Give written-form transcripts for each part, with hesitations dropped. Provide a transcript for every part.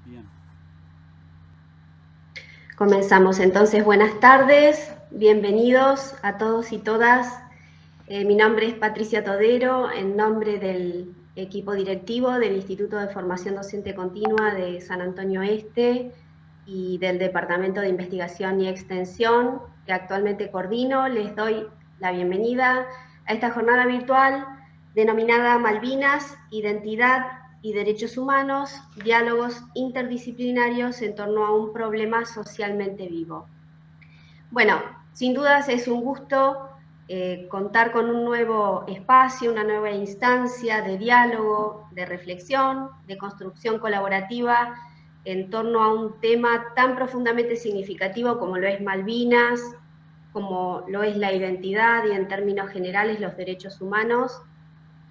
Bien. Comenzamos entonces. Buenas tardes, bienvenidos a todos y todas. Mi nombre es Patricia Todero, en nombre del equipo directivo del Instituto de Formación Docente Continua de San Antonio Este y del Departamento de Investigación y Extensión, que actualmente coordino. Les doy la bienvenida a esta jornada virtual denominada Malvinas, Identidad y Derechos Humanos, diálogos interdisciplinarios en torno a un problema socialmente vivo. Bueno, sin dudas es un gusto contar con un nuevo espacio, una nueva instancia de diálogo, de reflexión, de construcción colaborativa en torno a un tema tan profundamente significativo como lo es Malvinas, como lo es la identidad y en términos generales los derechos humanos,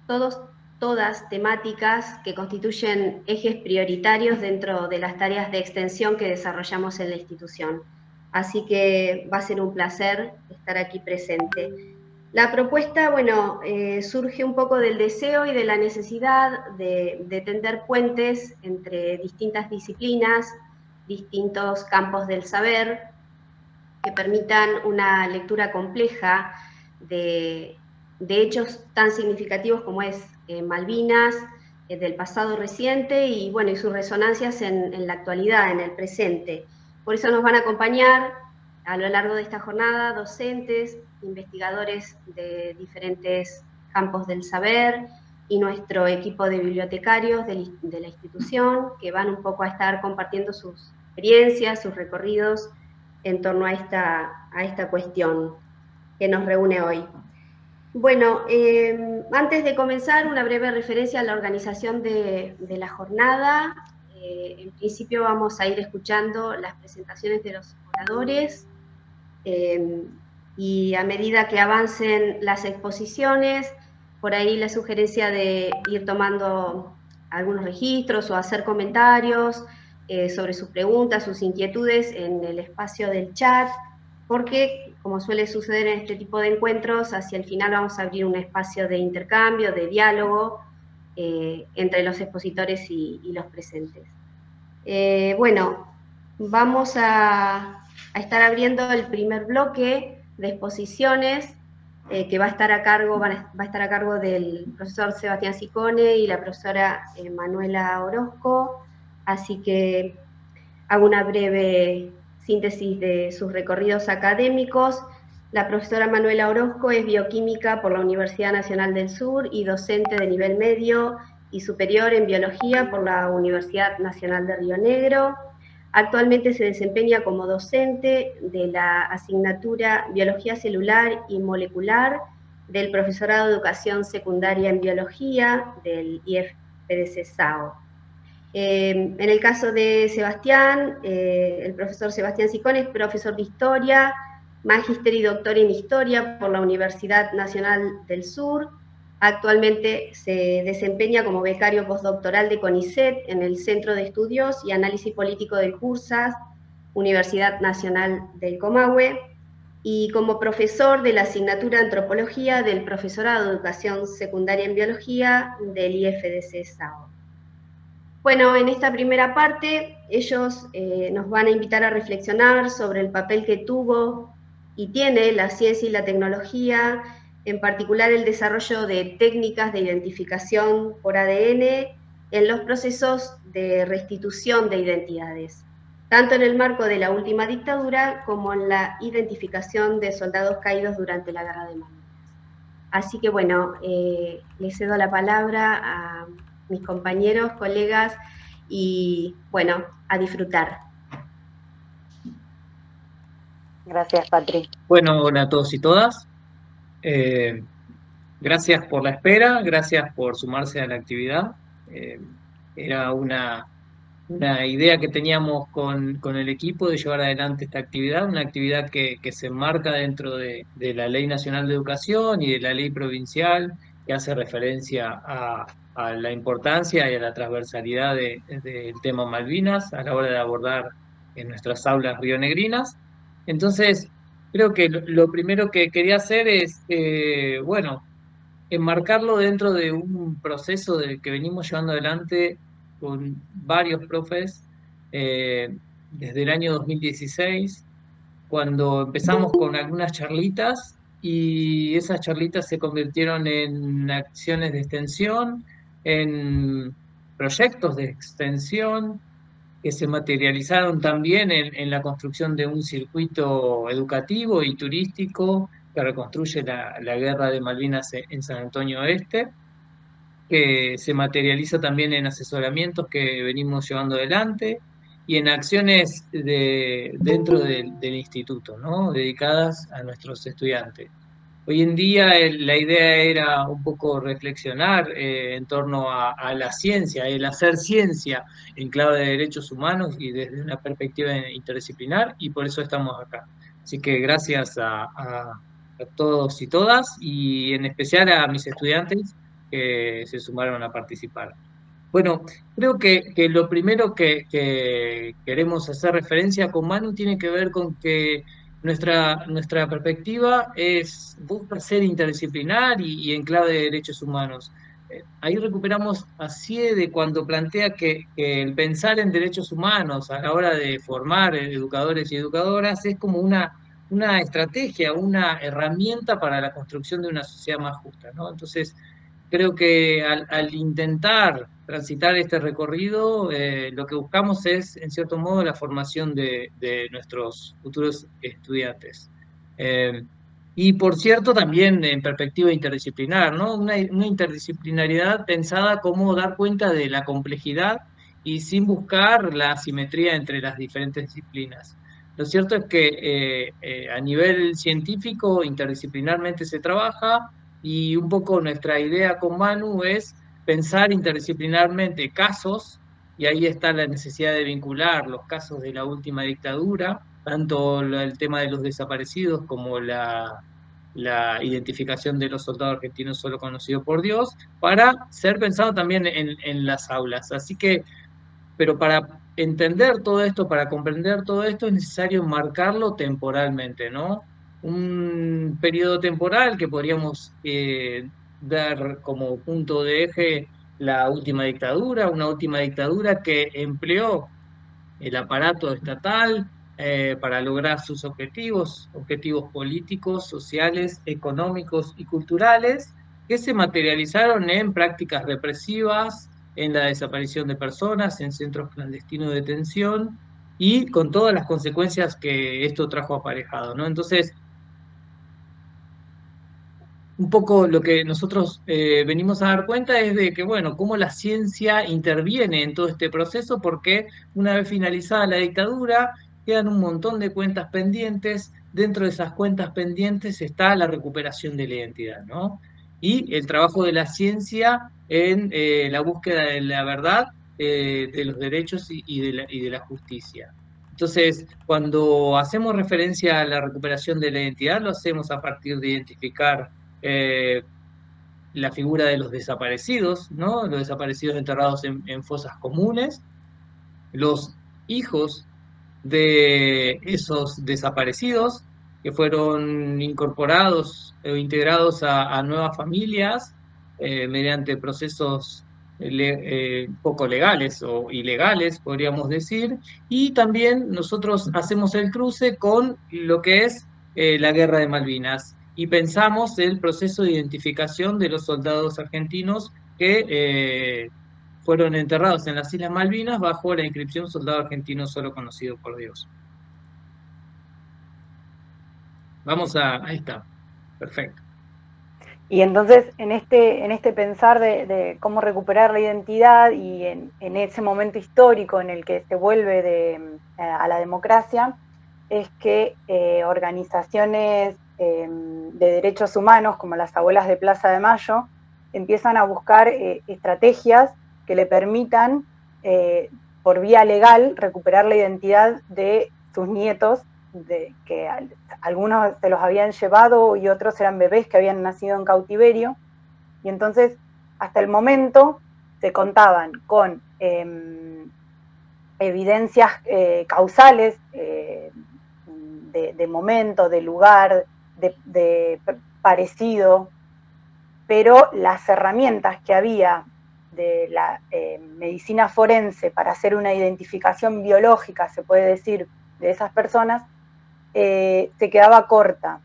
todas temáticas que constituyen ejes prioritarios dentro de las tareas de extensión que desarrollamos en la institución. Así que va a ser un placer estar aquí presente. La propuesta, bueno, surge un poco del deseo y de la necesidad de tender puentes entre distintas disciplinas, distintos campos del saber, que permitan una lectura compleja de hechos tan significativos como es Malvinas, del pasado reciente y, bueno, y sus resonancias en la actualidad, en el presente. Por eso nos van a acompañar a lo largo de esta jornada docentes, investigadores de diferentes campos del saber y nuestro equipo de bibliotecarios de la institución, que van un poco a estar compartiendo sus experiencias, sus recorridos en torno a esta cuestión que nos reúne hoy. Bueno, antes de comenzar, una breve referencia a la organización de la jornada. En principio vamos a ir escuchando las presentaciones de los oradores y a medida que avancen las exposiciones, por ahí la sugerencia de ir tomando algunos registros o hacer comentarios sobre sus preguntas, sus inquietudes en el espacio del chat, porque, como suele suceder en este tipo de encuentros, hacia el final vamos a abrir un espacio de intercambio, de diálogo entre los expositores y los presentes. Bueno, vamos a estar abriendo el primer bloque de exposiciones que va a estar a cargo del profesor Sebastián Sicone y la profesora Manuela Orozco, así que hago una breve síntesis de sus recorridos académicos. La profesora Manuela Orozco es bioquímica por la Universidad Nacional del Sur y docente de nivel medio y superior en biología por la Universidad Nacional de Río Negro. Actualmente se desempeña como docente de la asignatura Biología Celular y Molecular del Profesorado de Educación Secundaria en Biología del IFPDC-SAO. En el caso de Sebastián, el profesor Sebastián Sicone es profesor de Historia, magíster y doctor en Historia por la Universidad Nacional del Sur. Actualmente se desempeña como becario postdoctoral de CONICET en el Centro de Estudios y Análisis Político del CURSAS, Universidad Nacional del Comahue, y como profesor de la asignatura Antropología del Profesorado de Educación Secundaria en Biología del IFDC-SAO. Bueno, en esta primera parte ellos nos van a invitar a reflexionar sobre el papel que tuvo y tiene la ciencia y la tecnología, en particular el desarrollo de técnicas de identificación por ADN en los procesos de restitución de identidades, tanto en el marco de la última dictadura como en la identificación de soldados caídos durante la Guerra de Malvinas. Así que bueno, les cedo la palabra a mis compañeros, colegas, y bueno, a disfrutar. Gracias, Patri. Bueno, hola a todos y todas. Gracias por la espera, gracias por sumarse a la actividad. Era una idea que teníamos con el equipo de llevar adelante esta actividad, una actividad que se enmarca dentro de la Ley Nacional de Educación y de la Ley Provincial, que hace referencia a la importancia y a la transversalidad del tema Malvinas a la hora de abordar en nuestras aulas rionegrinas. Entonces, creo que lo primero que quería hacer es, bueno, enmarcarlo dentro de un proceso del que venimos llevando adelante con varios profes desde el año 2016, cuando empezamos con algunas charlitas y esas charlitas se convirtieron en acciones de extensión, en proyectos de extensión que se materializaron también en la construcción de un circuito educativo y turístico que reconstruye la guerra de Malvinas en San Antonio Oeste, que se materializa también en asesoramientos que venimos llevando adelante y en acciones dentro del instituto, ¿no? Dedicadas a nuestros estudiantes. Hoy en día la idea era un poco reflexionar en torno a la ciencia, el hacer ciencia en clave de derechos humanos y desde una perspectiva interdisciplinar, y por eso estamos acá. Así que gracias a todos y todas, y en especial a mis estudiantes que se sumaron a participar. Bueno, creo que lo primero que queremos hacer referencia con Manu tiene que ver con que nuestra perspectiva busca ser interdisciplinar y en clave de derechos humanos. Ahí recuperamos a Siede cuando plantea que el pensar en derechos humanos a la hora de formar educadores y educadoras es como una estrategia, una herramienta para la construcción de una sociedad más justa, ¿no? Entonces, creo que al intentar transitar este recorrido, lo que buscamos es, en cierto modo, la formación de nuestros futuros estudiantes. Y por cierto, también en perspectiva interdisciplinar, ¿no? Una interdisciplinariedad pensada como dar cuenta de la complejidad y sin buscar la asimetría entre las diferentes disciplinas. Lo cierto es que a nivel científico, interdisciplinarmente se trabaja, y un poco nuestra idea con Manu es pensar interdisciplinarmente casos, y ahí está la necesidad de vincular los casos de la última dictadura, tanto el tema de los desaparecidos como la identificación de los soldados argentinos solo conocidos por Dios, para ser pensado también en las aulas. Así que, pero para entender todo esto, para comprender todo esto, es necesario marcarlo temporalmente, ¿no? Un periodo temporal que podríamos dar como punto de eje la última dictadura, una última dictadura que empleó el aparato estatal para lograr sus objetivos políticos, sociales, económicos y culturales, que se materializaron en prácticas represivas, en la desaparición de personas, en centros clandestinos de detención y con todas las consecuencias que esto trajo aparejado, ¿no? Entonces, un poco lo que nosotros venimos a dar cuenta es de que, bueno, cómo la ciencia interviene en todo este proceso, porque una vez finalizada la dictadura, quedan un montón de cuentas pendientes. Dentro de esas cuentas pendientes está la recuperación de la identidad, ¿no? Y el trabajo de la ciencia en la búsqueda de la verdad, de los derechos y de la justicia. Entonces, cuando hacemos referencia a la recuperación de la identidad, lo hacemos a partir de identificar la figura de los desaparecidos, ¿no? Los desaparecidos enterrados en fosas comunes, los hijos de esos desaparecidos que fueron incorporados o integrados a nuevas familias mediante procesos poco legales o ilegales, podríamos decir, y también nosotros hacemos el cruce con lo que es la Guerra de Malvinas y pensamos el proceso de identificación de los soldados argentinos que fueron enterrados en las Islas Malvinas bajo la inscripción Soldado Argentino Solo Conocido por Dios. Ahí está, perfecto. Y entonces, en este pensar de cómo recuperar la identidad y en ese momento histórico en el que se vuelve a la democracia, es que organizaciones de derechos humanos, como las Abuelas de Plaza de Mayo, empiezan a buscar estrategias que le permitan, por vía legal, recuperar la identidad de sus nietos, que algunos se los habían llevado y otros eran bebés que habían nacido en cautiverio. Y entonces, hasta el momento, se contaban con evidencias causales de momento, de lugar, de parecido, pero las herramientas que había la medicina forense para hacer una identificación biológica, se puede decir, de esas personas, se quedaba corta.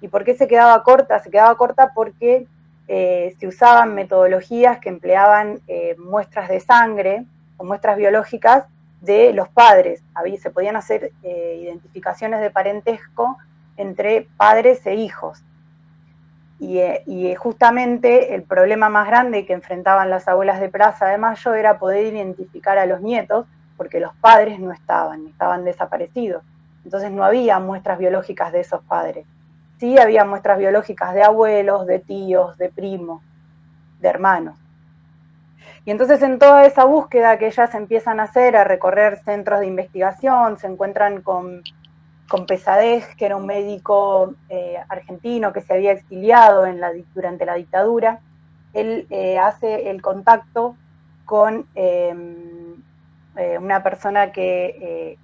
¿Y por qué se quedaba corta? Se quedaba corta porque se usaban metodologías que empleaban muestras de sangre o muestras biológicas de los padres. Se podían hacer identificaciones de parentesco entre padres e hijos. Y justamente el problema más grande que enfrentaban las abuelas de Plaza de Mayo era poder identificar a los nietos, porque los padres no estaban desaparecidos. Entonces no había muestras biológicas de esos padres. Sí había muestras biológicas de abuelos, de tíos, de primos, de hermanos. Y entonces en toda esa búsqueda que ellas empiezan a hacer, a recorrer centros de investigación, se encuentran con Pesadez, que era un médico argentino que se había exiliado durante la dictadura. Él hace el contacto con una persona que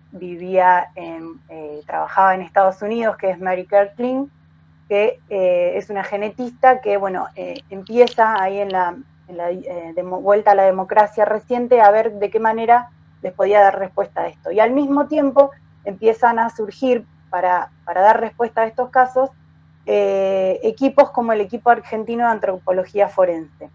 trabajaba en Estados Unidos, que es Mary Kirkland, que es una genetista que, bueno, empieza ahí vuelta a la democracia reciente a ver de qué manera les podía dar respuesta a esto. Y al mismo tiempo empiezan a surgir, para dar respuesta a estos casos, equipos como el equipo argentino de antropología forense.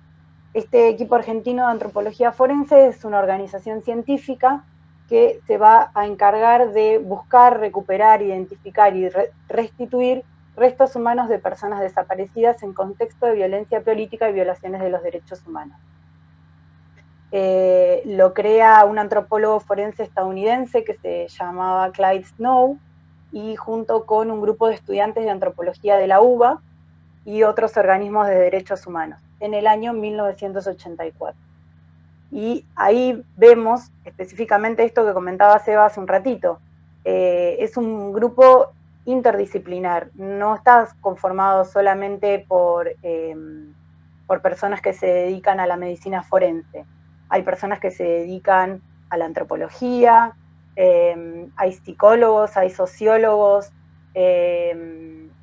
Este equipo argentino de antropología forense es una organización científica que se va a encargar de buscar, recuperar, identificar y restituir restos humanos de personas desaparecidas en contexto de violencia política y violaciones de los derechos humanos. Lo crea un antropólogo forense estadounidense que se llamaba Clyde Snow, y junto con un grupo de estudiantes de antropología de la UBA y otros organismos de derechos humanos, en el año 1984. Y ahí vemos específicamente esto que comentaba Seba hace un ratito. Es un grupo interdisciplinar, no está conformado solamente por personas que se dedican a la medicina forense. Hay personas que se dedican a la antropología, hay psicólogos, hay sociólogos,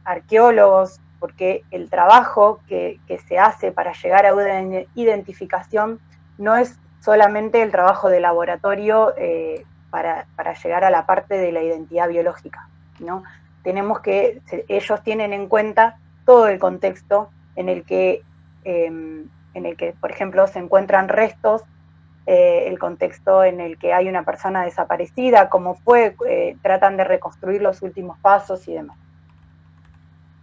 arqueólogos, porque el trabajo que se hace para llegar a una identificación no es solamente el trabajo de laboratorio para llegar a la parte de la identidad biológica, ¿no? Ellos tienen en cuenta todo el contexto en el que, por ejemplo, se encuentran restos, el contexto en el que hay una persona desaparecida, cómo fue, tratan de reconstruir los últimos pasos y demás.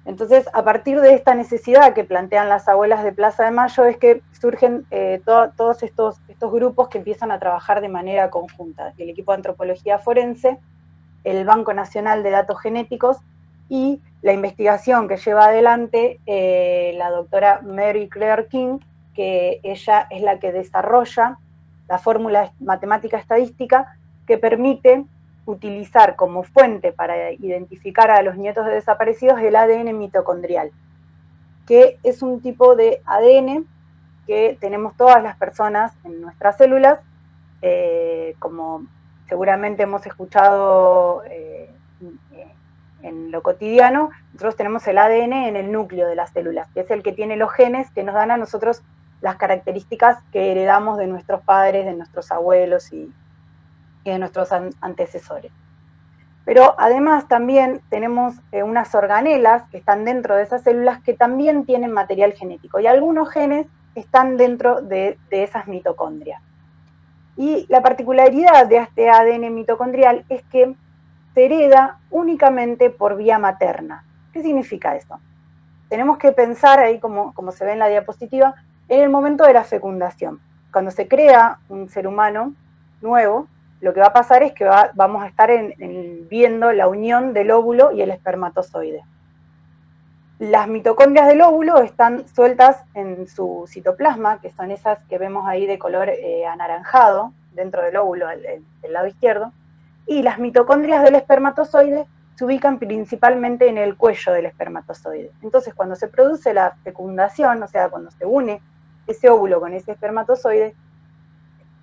Entonces, a partir de esta necesidad que plantean las abuelas de Plaza de Mayo, es que surgen todos estos grupos que empiezan a trabajar de manera conjunta. El equipo de antropología forense, el Banco Nacional de Datos Genéticos y la investigación que lleva adelante la doctora Mary Claire King, que ella es la que desarrolla la fórmula matemática estadística que permite utilizar como fuente para identificar a los nietos de desaparecidos el ADN mitocondrial, que es un tipo de ADN que tenemos todas las personas en nuestras células, como seguramente hemos escuchado en lo cotidiano. Nosotros tenemos el ADN en el núcleo de las células, que es el que tiene los genes que nos dan a nosotros las características que heredamos de nuestros padres, de nuestros abuelos y de nuestros antecesores. Pero además también tenemos unas organelas que están dentro de esas células que también tienen material genético, y algunos genes están dentro de esas mitocondrias. Y la particularidad de este ADN mitocondrial es que se hereda únicamente por vía materna. ¿Qué significa eso? Tenemos que pensar ahí, como se ve en la diapositiva, en el momento de la fecundación. Cuando se crea un ser humano nuevo, lo que va a pasar es que vamos a estar viendo la unión del óvulo y el espermatozoide. Las mitocondrias del óvulo están sueltas en su citoplasma, que son esas que vemos ahí de color anaranjado, dentro del óvulo, del lado izquierdo, y las mitocondrias del espermatozoide se ubican principalmente en el cuello del espermatozoide. Entonces, cuando se produce la fecundación, o sea, cuando se une ese óvulo con ese espermatozoide,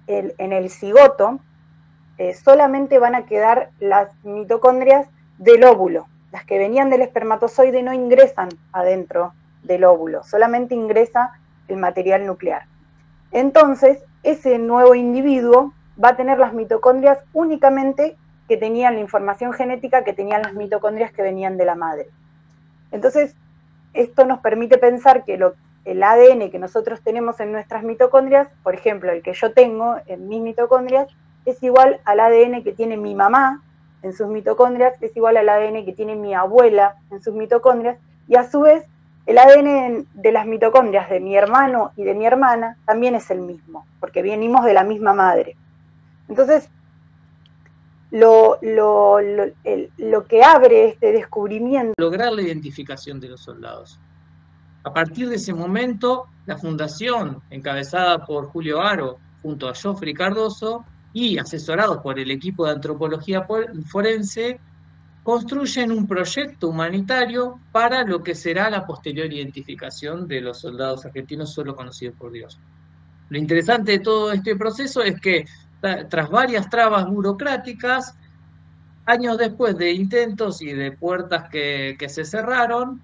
en el cigoto solamente van a quedar las mitocondrias del óvulo. Las que venían del espermatozoide no ingresan adentro del óvulo, solamente ingresa el material nuclear. entonces ese nuevo individuo va a tener las mitocondrias únicamente que tenían la información genética que tenían las mitocondrias que venían de la madre. Entonces, esto nos permite pensar que el ADN que nosotros tenemos en nuestras mitocondrias, por ejemplo, el que yo tengo en mis mitocondrias, es igual al ADN que tiene mi mamá en sus mitocondrias, es igual al ADN que tiene mi abuela en sus mitocondrias, y a su vez el ADN de las mitocondrias de mi hermano y de mi hermana también es el mismo, porque venimos de la misma madre. Entonces, lo que abre este descubrimiento. Lograr la identificación de los soldados. A partir de ese momento, la fundación, encabezada por Julio Aro, junto a Geoffrey Cardoso, y asesorados por el equipo de antropología forense, construyen un proyecto humanitario para lo que será la posterior identificación de los soldados argentinos solo conocidos por Dios. Lo interesante de todo este proceso es que, tras varias trabas burocráticas, años después de intentos y de puertas que se cerraron,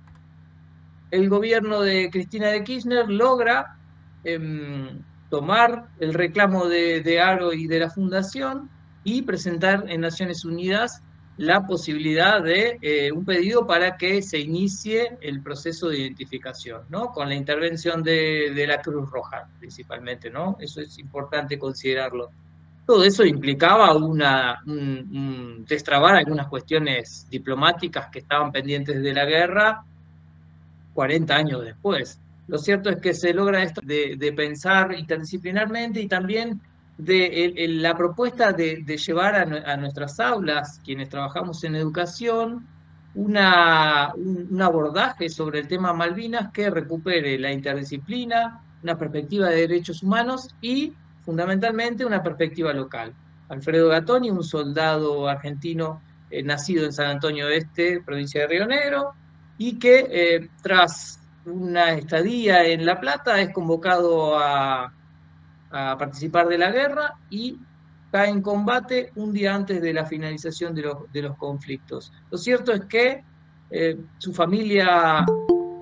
el gobierno de Cristina de Kirchner logra tomar el reclamo de Aro y de la Fundación y presentar en Naciones Unidas la posibilidad de un pedido para que se inicie el proceso de identificación, ¿no? Con la intervención de la Cruz Roja, principalmente, ¿no? Eso es importante considerarlo. Todo eso implicaba destrabar algunas cuestiones diplomáticas que estaban pendientes de la guerra 40 años después. Lo cierto es que se logra esto de pensar interdisciplinarmente y también de la propuesta de llevar a nuestras aulas, quienes trabajamos en educación, un abordaje sobre el tema Malvinas que recupere la interdisciplina, una perspectiva de derechos humanos y fundamentalmente una perspectiva local. Alfredo Gattoni, un soldado argentino nacido en San Antonio Este, provincia de Río Negro, y que tras una estadía en La Plata es convocado a participar de la guerra y cae en combate un día antes de la finalización de los conflictos. Lo cierto es que su familia,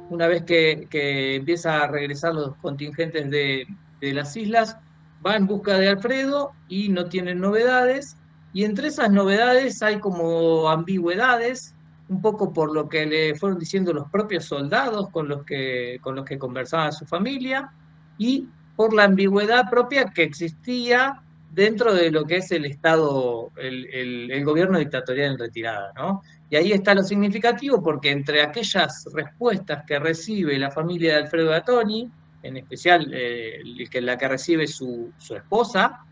una vez que empieza a regresar los contingentes de las islas, va en busca de Alfredo y no tienen novedades, y entre esas novedades hay como ambigüedades, un poco por lo que le fueron diciendo los propios soldados con los que conversaba su familia, y por la ambigüedad propia que existía dentro de lo que es el Estado, el gobierno dictatorial en retirada, ¿no? Y ahí está lo significativo, porque entre aquellas respuestas que recibe la familia de Alfredo Gattoni, en especial la que recibe su esposa,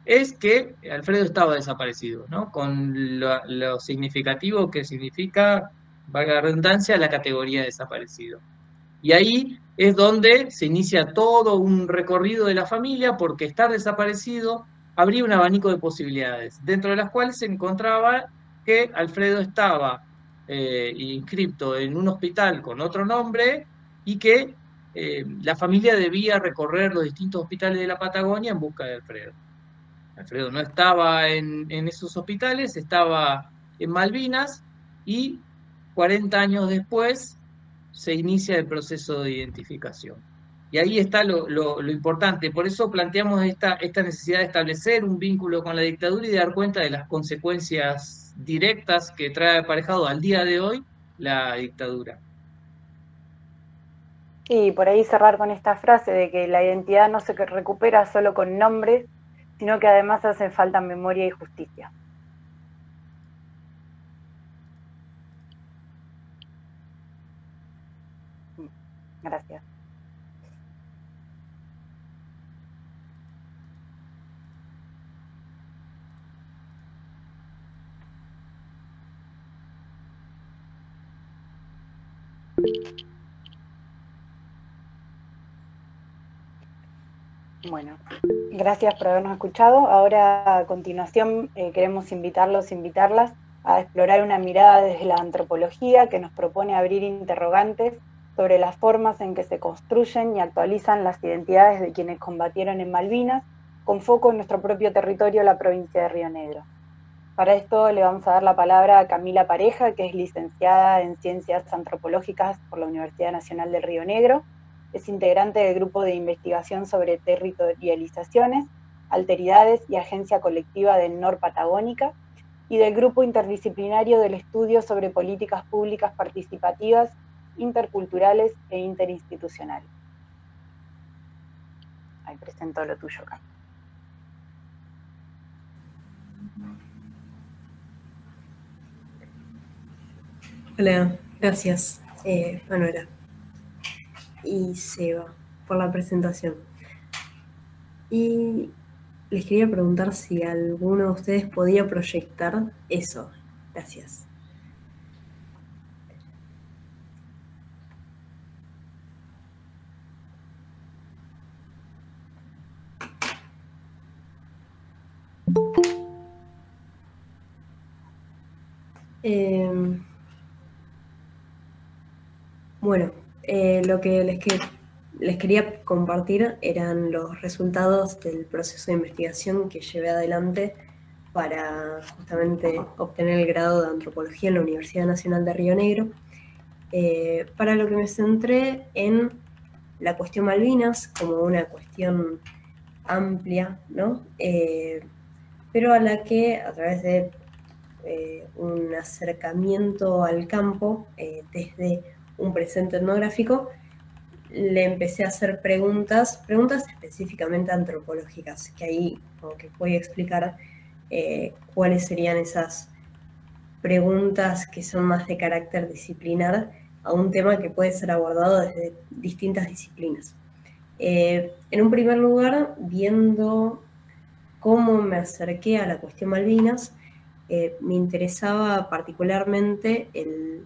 es que Alfredo estaba desaparecido, ¿no? Con lo significativo que significa, valga la redundancia, la categoría de desaparecido. Y ahí es donde se inicia todo un recorrido de la familia, porque estar desaparecido abría un abanico de posibilidades, dentro de las cuales se encontraba que Alfredo estaba inscripto en un hospital con otro nombre y que la familia debía recorrer los distintos hospitales de la Patagonia en busca de Alfredo. Alfredo no estaba en esos hospitales, estaba en Malvinas, y 40 años después se inicia el proceso de identificación. Y ahí está lo importante. Por eso planteamos esta necesidad de establecer un vínculo con la dictadura y de dar cuenta de las consecuencias directas que trae aparejado al día de hoy la dictadura. Y por ahí cerrar con esta frase de que la identidad no se recupera solo con nombres, sino que además hace falta memoria y justicia. Gracias. Bueno, gracias por habernos escuchado. Ahora, a continuación, queremos invitarlas a explorar una mirada desde la antropología que nos propone abrir interrogantes sobre las formas en que se construyen y actualizan las identidades de quienes combatieron en Malvinas, con foco en nuestro propio territorio, la provincia de Río Negro. Para esto le vamos a dar la palabra a Camila Pareja, que es licenciada en Ciencias Antropológicas por la Universidad Nacional del Río Negro, Es integrante del Grupo de Investigación sobre Territorializaciones, Alteridades y Agencia Colectiva del NOR Patagónica, y del Grupo Interdisciplinario del Estudio sobre Políticas Públicas Participativas, Interculturales e Interinstitucionales. Ahí presento lo tuyo, acá. Hola, gracias Manuela y Seba por la presentación. Y les quería preguntar si alguno de ustedes podía proyectar eso. Gracias. Bueno, lo que les quería compartir eran los resultados del proceso de investigación que llevé adelante para justamente obtener el grado de Antropología en la Universidad Nacional de Río Negro, para lo que me centré en la cuestión Malvinas como una cuestión amplia, ¿no? Pero a la que a través de un acercamiento al campo desde un presente etnográfico, le empecé a hacer preguntas específicamente antropológicas, que ahí como que voy a explicar cuáles serían esas preguntas que son más de carácter disciplinar a un tema que puede ser abordado desde distintas disciplinas. En un primer lugar, viendo cómo me acerqué a la cuestión Malvinas, me interesaba particularmente el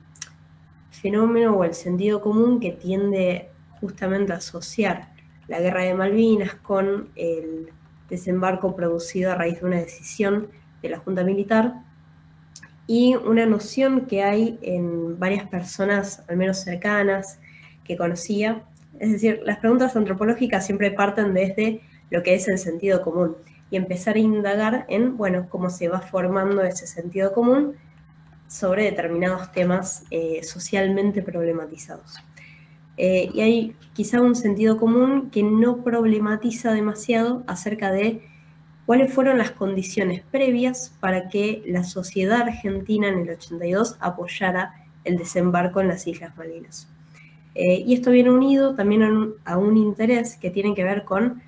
fenómeno o el sentido común que tiende justamente a asociar la guerra de Malvinas con el desembarco producido a raíz de una decisión de la Junta Militar, y una noción que hay en varias personas, al menos cercanas, que conocía. Es decir, las preguntas antropológicas siempre parten desde lo que es el sentido común y empezar a indagar en, bueno, cómo se va formando ese sentido común sobre determinados temas socialmente problematizados. Y hay quizá un sentido común que no problematiza demasiado acerca de cuáles fueron las condiciones previas para que la sociedad argentina en el 82 apoyara el desembarco en las Islas Malvinas. Y esto viene unido también a un interés que tiene que ver con,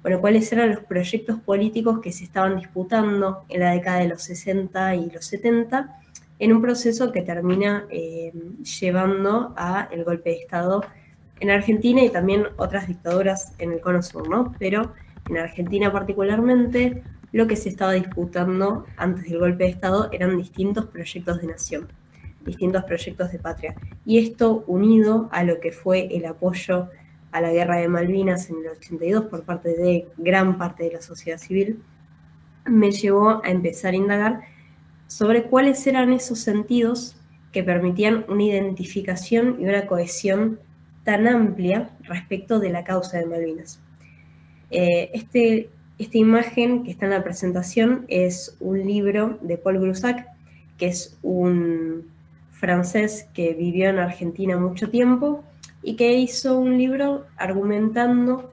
bueno, cuáles eran los proyectos políticos que se estaban disputando en la década de los 60 y los 70, en un proceso que termina llevando a el golpe de Estado en Argentina y también otras dictaduras en el Cono Sur, ¿no? Pero en Argentina particularmente, lo que se estaba disputando antes del golpe de Estado eran distintos proyectos de nación, distintos proyectos de patria. Y esto unido a lo que fue el apoyo a la guerra de Malvinas en el 82 por parte de gran parte de la sociedad civil, me llevó a empezar a indagar sobre cuáles eran esos sentidos que permitían una identificación y una cohesión tan amplia respecto de la causa de Malvinas. Esta imagen que está en la presentación es un libro de Paul Groussac, que es un francés que vivió en Argentina mucho tiempo y que hizo un libro argumentando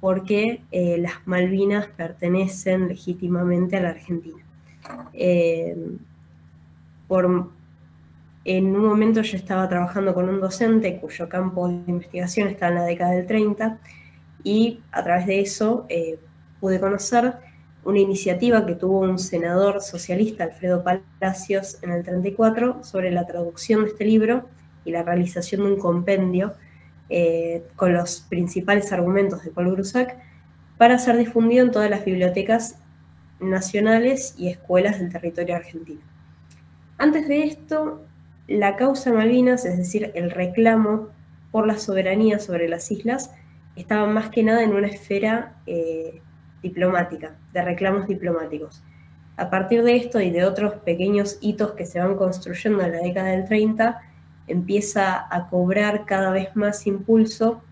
por qué las Malvinas pertenecen legítimamente a la Argentina. En un momento yo estaba trabajando con un docente cuyo campo de investigación está en la década del 30, y a través de eso pude conocer una iniciativa que tuvo un senador socialista, Alfredo Palacios, en el 34, sobre la traducción de este libro y la realización de un compendio con los principales argumentos de Paul Groussac para ser difundido en todas las bibliotecas nacionales y escuelas del territorio argentino. Antes de esto, la causa Malvinas, es decir, el reclamo por la soberanía sobre las islas, estaba más que nada en una esfera diplomática, de reclamos diplomáticos. A partir de esto y de otros pequeños hitos que se van construyendo en la década del 30, empieza a cobrar cada vez más impulso,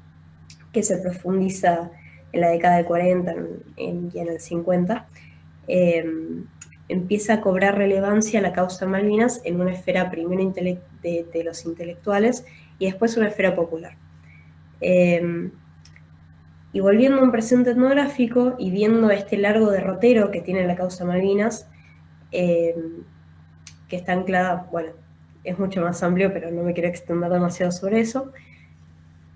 que se profundiza en la década del 40 y en el 50, empieza a cobrar relevancia la causa Malvinas en una esfera primero de los intelectuales y después una esfera popular. Y volviendo a un presente etnográfico y viendo este largo derrotero que tiene la causa Malvinas, que está anclada, bueno, es mucho más amplio, pero no me quiero extender demasiado sobre eso.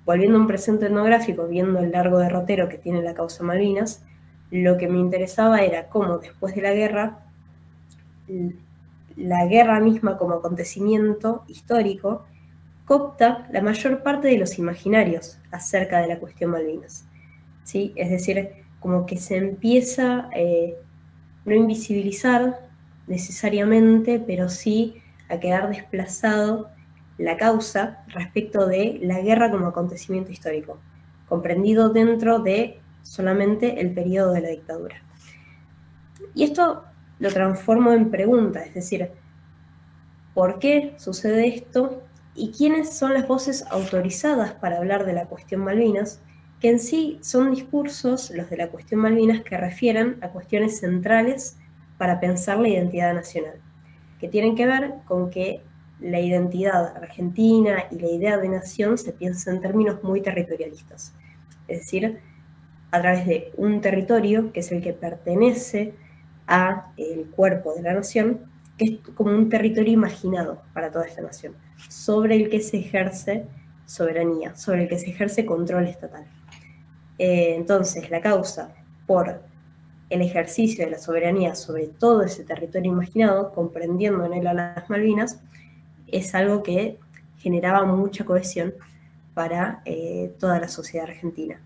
Volviendo a un presente etnográfico, viendo el largo derrotero que tiene la causa Malvinas, lo que me interesaba era cómo después de la guerra misma como acontecimiento histórico coopta la mayor parte de los imaginarios acerca de la cuestión Malvinas. ¿Sí? Es decir, como que se empieza no invisibilizar necesariamente, pero sí a quedar desplazado la causa respecto de la guerra como acontecimiento histórico, comprendido dentro de solamente el periodo de la dictadura. Y esto lo transformo en pregunta, es decir, ¿por qué sucede esto? ¿Y quiénes son las voces autorizadas para hablar de la cuestión Malvinas? Que en sí son discursos, los de la cuestión Malvinas, que refieren a cuestiones centrales para pensar la identidad nacional, que tienen que ver con que la identidad argentina y la idea de nación se piensa en términos muy territorialistas, es decir, a través de un territorio que es el que pertenece al cuerpo de la nación, que es como un territorio imaginado para toda esta nación, sobre el que se ejerce soberanía, sobre el que se ejerce control estatal. Entonces, la causa por el ejercicio de la soberanía sobre todo ese territorio imaginado, comprendiendo en él a las Malvinas, es algo que generaba mucha cohesión para toda la sociedad argentina.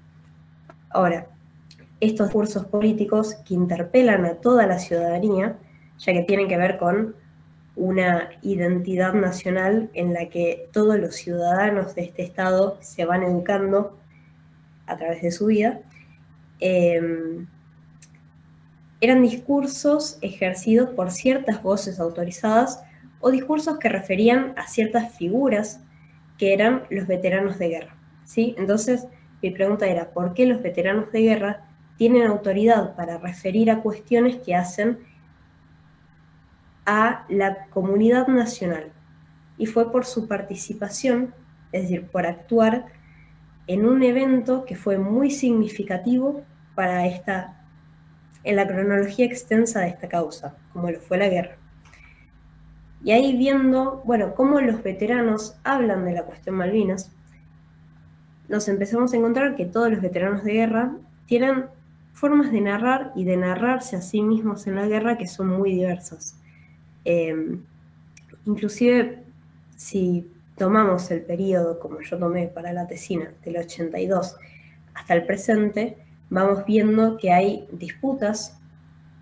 Ahora, estos discursos políticos que interpelan a toda la ciudadanía, ya que tienen que ver con una identidad nacional en la que todos los ciudadanos de este Estado se van educando a través de su vida, eran discursos ejercidos por ciertas voces autorizadas o discursos que referían a ciertas figuras que eran los veteranos de guerra, ¿sí? Entonces, mi pregunta era, ¿por qué los veteranos de guerra tienen autoridad para referir a cuestiones que hacen a la comunidad nacional? Y fue por su participación, es decir, por actuar en un evento que fue muy significativo para en la cronología extensa de esta causa, como lo fue la guerra. Y ahí viendo, bueno, cómo los veteranos hablan de la cuestión Malvinas, nos empezamos a encontrar que todos los veteranos de guerra tienen formas de narrar y de narrarse a sí mismos en la guerra que son muy diversas. Inclusive, si tomamos el periodo, como yo tomé para la tesina, del 82 hasta el presente, vamos viendo que hay disputas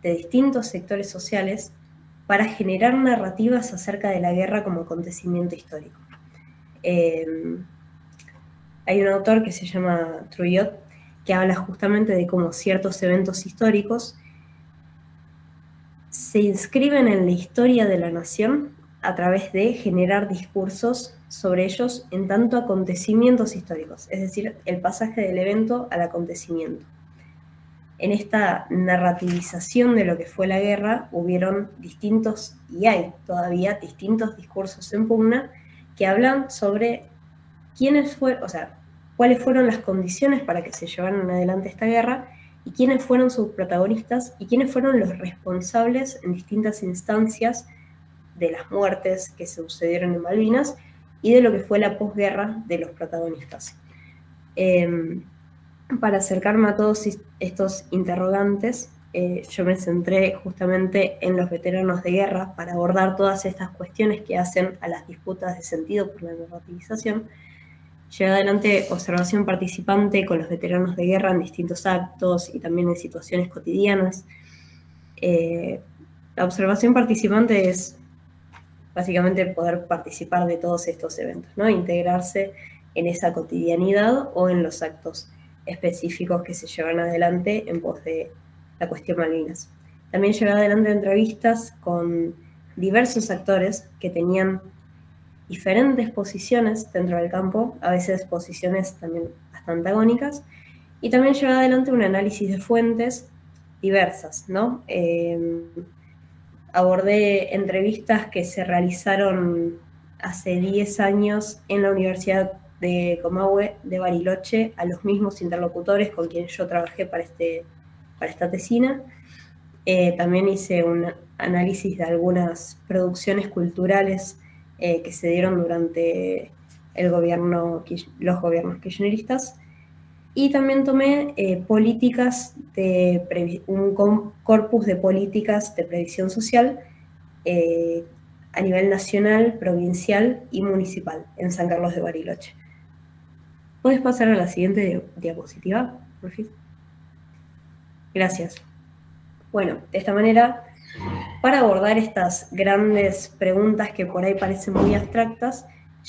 de distintos sectores sociales para generar narrativas acerca de la guerra como acontecimiento histórico. Hay un autor que se llama Trujillo que habla justamente de cómo ciertos eventos históricos se inscriben en la historia de la nación a través de generar discursos sobre ellos en tanto acontecimientos históricos, es decir, el pasaje del evento al acontecimiento. En esta narrativización de lo que fue la guerra hubieron distintos, y hay todavía distintos discursos en pugna que hablan sobre quiénes fueron, o sea, cuáles fueron las condiciones para que se llevaran adelante esta guerra y quiénes fueron sus protagonistas y quiénes fueron los responsables en distintas instancias de las muertes que se sucedieron en Malvinas y de lo que fue la posguerra de los protagonistas. Para acercarme a todos estos interrogantes, yo me centré justamente en los veteranos de guerra para abordar todas estas cuestiones que hacen a las disputas de sentido por la narrativización. Llevé adelante observación participante con los veteranos de guerra en distintos actos y también en situaciones cotidianas. La observación participante es básicamente poder participar de todos estos eventos, ¿no? Integrarse en esa cotidianidad o en los actos específicos que se llevan adelante en pos de la cuestión Malvinas. También llevé adelante entrevistas con diversos actores que tenían diferentes posiciones dentro del campo, a veces posiciones también hasta antagónicas, y también llevé adelante un análisis de fuentes diversas, ¿no? Abordé entrevistas que se realizaron hace 10 años en la Universidad de Comahue, de Bariloche, a los mismos interlocutores con quienes yo trabajé para esta tesina. También hice un análisis de algunas producciones culturales que se dieron durante los gobiernos kirchneristas. Y también tomé un corpus de políticas de previsión social a nivel nacional, provincial y municipal en San Carlos de Bariloche. ¿Puedes pasar a la siguiente diapositiva, por favor? Gracias. Bueno, de esta manera, para abordar estas grandes preguntas que por ahí parecen muy abstractas,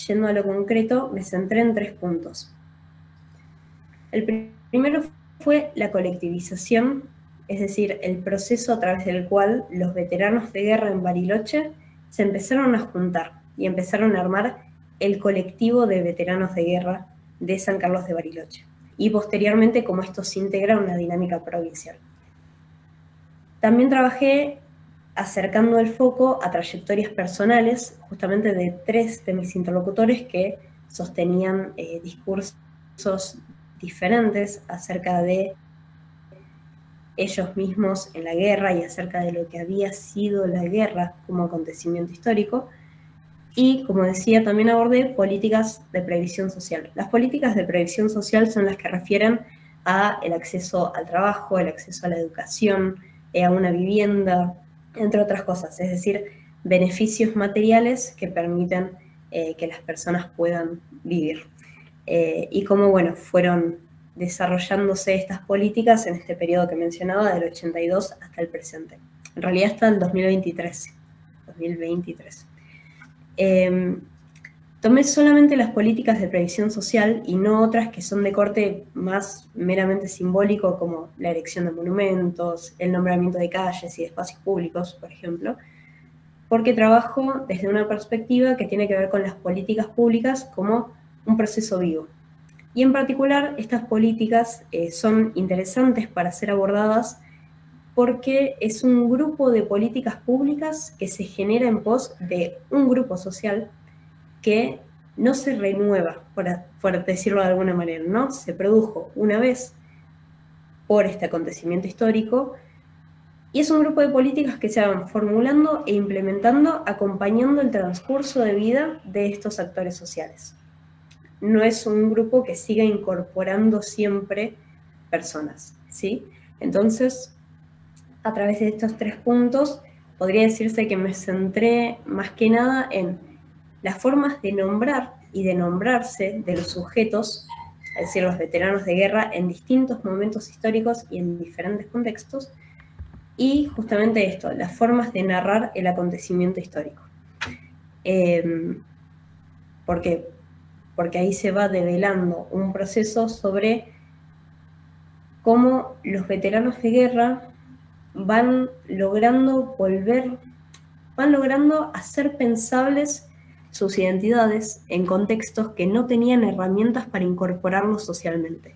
yendo a lo concreto, me centré en 3 puntos. El primero fue la colectivización, es decir, el proceso a través del cual los veteranos de guerra en Bariloche se empezaron a juntar y empezaron a armar el colectivo de veteranos de guerra de San Carlos de Bariloche, y posteriormente cómo esto se integra en una dinámica provincial. También trabajé acercando el foco a trayectorias personales, justamente de 3 de mis interlocutores que sostenían discursos diferentes acerca de ellos mismos en la guerra y acerca de lo que había sido la guerra como acontecimiento histórico. Y, como decía, también abordé políticas de previsión social. Las políticas de previsión social son las que refieren a el acceso al trabajo, el acceso a la educación, a una vivienda, entre otras cosas. Es decir, beneficios materiales que permiten que las personas puedan vivir. Y cómo, bueno, fueron desarrollándose estas políticas en este periodo que mencionaba, del 82 hasta el presente. En realidad hasta el 2023. Tomé solamente las políticas de previsión social y no otras que son de corte más meramente simbólico, como la erección de monumentos, el nombramiento de calles y de espacios públicos, por ejemplo, porque trabajo desde una perspectiva que tiene que ver con las políticas públicas como un proceso vivo. Y en particular, estas políticas son interesantes para ser abordadas porque es un grupo de políticas públicas que se genera en pos de un grupo social que no se renueva, por decirlo de alguna manera, ¿no? Se produjo una vez por este acontecimiento histórico y es un grupo de políticas que se van formulando e implementando acompañando el transcurso de vida de estos actores sociales. No es un grupo que siga incorporando siempre personas, ¿sí? Entonces, a través de estos 3 puntos, podría decirse que me centré más que nada en las formas de nombrar y de nombrarse de los sujetos, es decir, los veteranos de guerra, en distintos momentos históricos y en diferentes contextos, y justamente esto, las formas de narrar el acontecimiento histórico. ¿Por qué? Porque ahí se va develando un proceso sobre cómo los veteranos de guerra van logrando hacer pensables sus identidades en contextos que no tenían herramientas para incorporarlos socialmente.